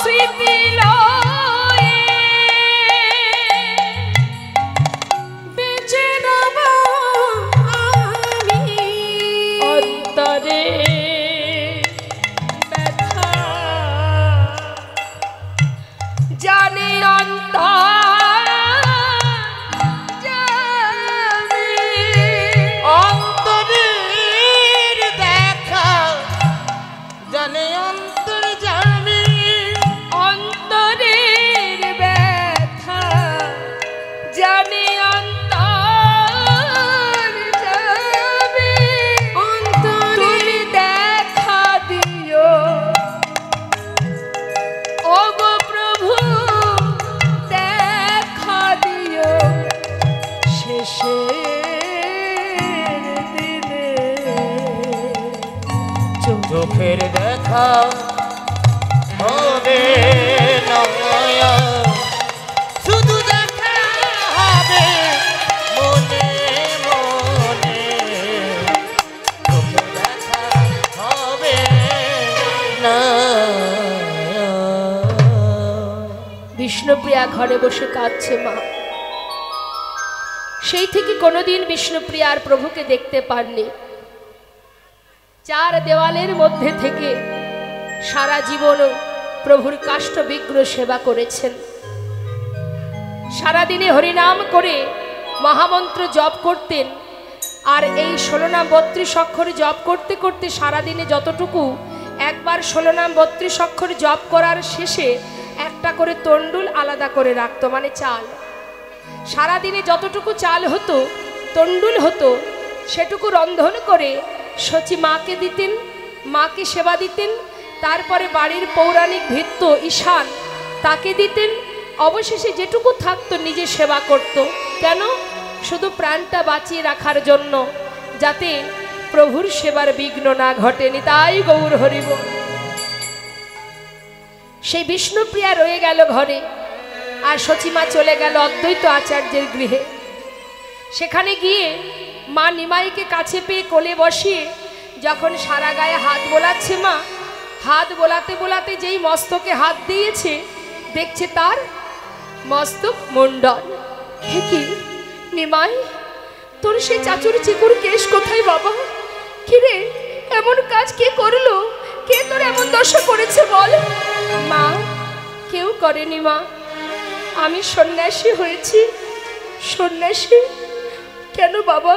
স্মৃতি লয়ে বেঁচে রব আমি অন্তরে ব্যথা জানে অন্তর জানে অন্তরের দেখা জানে অন্তর জানে অন্তরের ব্যথা জানে অন্তর যাবে তুমি দেখা দিও ওগো প্রভু দেখা দিও শেষের দিনে চোখের দেখা হবে নয়া শুধু দেখা হবে মনে মনে চোখের দেখা হবে না। বিষ্ণুপ্রিয়া ঘরে বসে কাঁদছে মা। সেই থেকে কোনোদিন বিষ্ণুপ্রিয়া আর প্রভুকে দেখতে পাননি। চার দেওয়ালের মধ্যে থেকে সারা জীবনও প্রভুর কাষ্ঠবিগ্রহ সেবা করেছেন। সারাদিনে হরিনাম করে মহামন্ত্র জপ করতেন। আর এই 16 নাম 32 অক্ষর জপ করতে করতে সারাদিনে যতটুকু একবার 16 নাম 32 অক্ষর জপ করার শেষে একটা করে তন্ডুল আলাদা করে রাখতো, মানে চাল। সারাদিনে যতটুকু চাল হতো, তন্ডুল হতো, সেটুকু রন্ধন করে সচি মাকে দিতেন, মাকে সেবা দিতেন। তারপরে বাড়ির পৌরাণিক ভৃত্য ঈশান তাকে দিতেন। অবশেষে যেটুকু থাকতো নিজে সেবা করত। কেন? শুধু প্রাণটা বাঁচিয়ে রাখার জন্য, যাতে প্রভুর সেবার বিঘ্ন না ঘটেনি। তাই গৌর হরিব। সেই বিষ্ণুপ্রিয়া রয়ে গেল ঘরে, আর সচিমা চলে গেল অদ্বৈত আচার্যের গৃহে। সেখানে গিয়ে মা নিমাইকে কাছে পেয়ে কোলে বসিয়ে যখন সারা গায়ে হাত বোলাচ্ছে মা, হাত বোলাতে বোলাতে যেই মস্তকে হাত দিয়েছে, দেখছে তার মস্তক মুন্ডন। হে কি নিমাই, তোর সেই চাচুর চিকুর কেশ কোথায় বাবা? কিরে, এমন কাজ কে করলো? কে তোর এমন দশা করেছে বল? মা, কেউ করেনি মা, আমি সন্ন্যাসী হয়েছি। সন্ন্যাসী? কেন বাবা,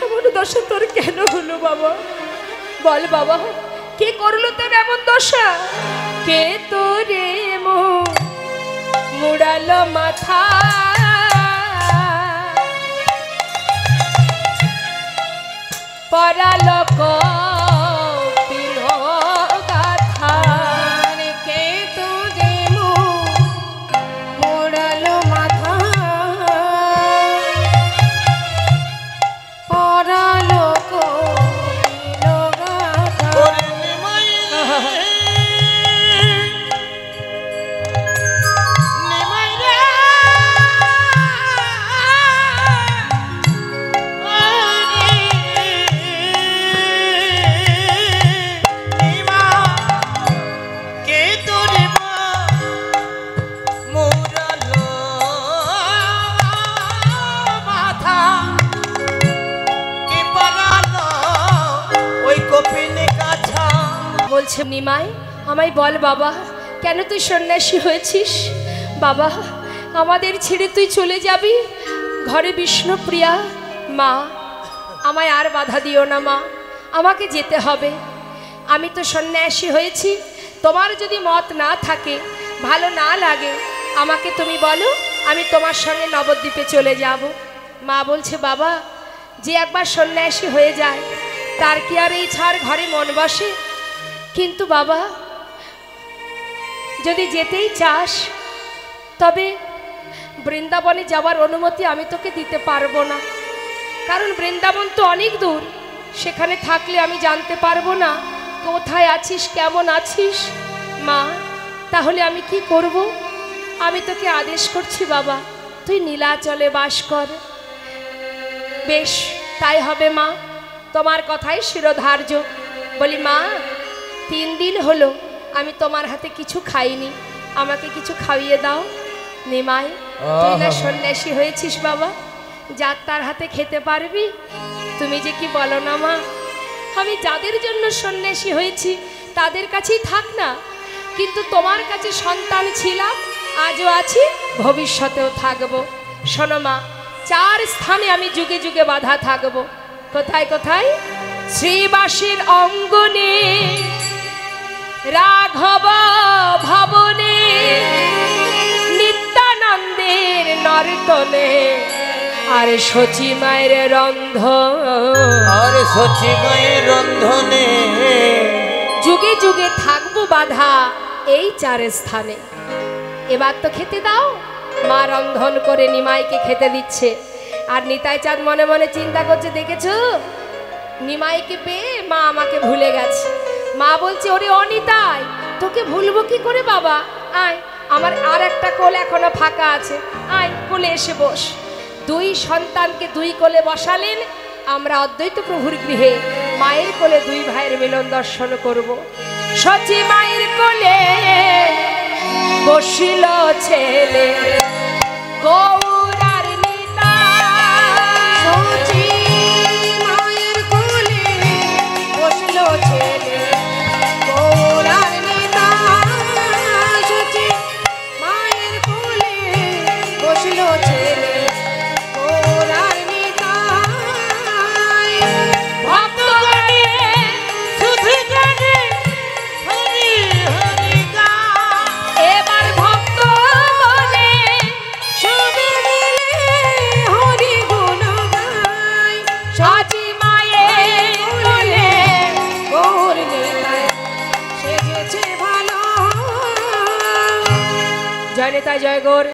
এমন দশা তোর কেন হলো বাবা? বল বাবা, কে করলো তোর এমন দশা? কে তোরে মুড়ালো মাথা, পরালো কপিল গাথা। কে তো দেমু মোড়ালো মাথা, পরালো কপিল গাথা। ওরে নিমাই রে, নিমাই রে, নিমা, কে তোরে মোড়ালো মাথা, কে পরালো ওই কপিলে কাছা। বলছে নিমাই, আমায় বল বাবা, কেন তুই সন্ন্যাসী হয়েছিস? বাবা, আমাদের ছেড়ে তুই চলে যাবি? ঘরে বিষ্ণুপ্রিয়া। মা, আমায় আর বাধা দিও না মা, আমাকে যেতে হবে। আমি তো সন্ন্যাসী হয়েছি। তোমার যদি মত না থাকে, ভালো না লাগে, আমাকে তুমি বলো, আমি তোমার সঙ্গে নবদ্বীপে চলে যাব। মা বলছে, বাবা, যে একবার সন্ন্যাসী হয়ে যায় তার কি আর এই ছাড় ঘরে মন বসে? কিন্তু বাবা, যদি যেতেই চাস, তবে বৃন্দাবনে যাওয়ার অনুমতি আমি তোকে দিতে পারবো না। কারণ বৃন্দাবন তো অনেক দূর, সেখানে থাকলে আমি জানতে পারবো না কোথায় আছিস, কেমন আছিস। মা, তাহলে আমি কি করব? আমি তোকে আদেশ করছি বাবা, তুই নীলাচলে বাস কর। বেশ, তাই হবে মা, তোমার কথাই শিরোধার্য। বলি মা, 3 দিন হলো আমি তোমার হাতে কিছু খাইনি, আমাকে কিছু খাইয়ে দাও। নিমাই, তুই না সন্ন্যাসী হয়েছিস বাবা, যার তার হাতে খেতে পারবি? তুমি যে কি বলো না মা, আমি যাদের জন্য সন্ন্যাসী হয়েছি তাদের কাছেই থাক না, কিন্তু তোমার কাছে সন্তান ছিলাম, আজও আছি, ভবিষ্যতেও থাকবো। শোনো মা, 4 স্থানে আমি যুগে যুগে বাধা থাকবো। কোথায় কোথায়? শ্রীবাসীর অঙ্গনে, রাঘব ভবনে, নিত্যানন্দের নর্তনে, আর সচি মায়ের রন্ধনে, যুগে যুগে থাকবো বাধা এই 4 স্থানে। এবার তো খেতে দাও। মা রন্ধন করে নিমাইকে খেতে দিচ্ছে, আর নিতাই চাঁদ মনে মনে চিন্তা করছে, দেখেছো নিমাইকে পেয়ে মা আমাকে ভুলে গেছে। মা বলছে, ওরে অনিতাই, তোকে ভুলবো কি করে বাবা, আয়, আমার আর একটা কোল এখনো ফাঁকা আছে, আয় কোলে এসে বস। 2 সন্তানকে 2 কোলে বসালেন। আমরা অদ্বৈত প্রভুর গৃহে মায়ের কোলে 2 ভাইয়ের মিলন দর্শন করব। সচি মায়ের কোলে বসিল ছেলে, গৌর আর নিতাই। সচি মায়ের কোলে বসলো ছেলে, গৌর আর নিতাই। সচি মায়ের কোলে বসলো ছেলে, গৌর আর নিতাই। ভক্তগণে শুধু জানে হরি হরি গান। এবার ভক্তগণে সবে মিলে হরি গুণ গায়। সচি মায়ের কোলে গৌর নিতাই সেজেছে ভালো। জয় নিতাই, জয় গৌর।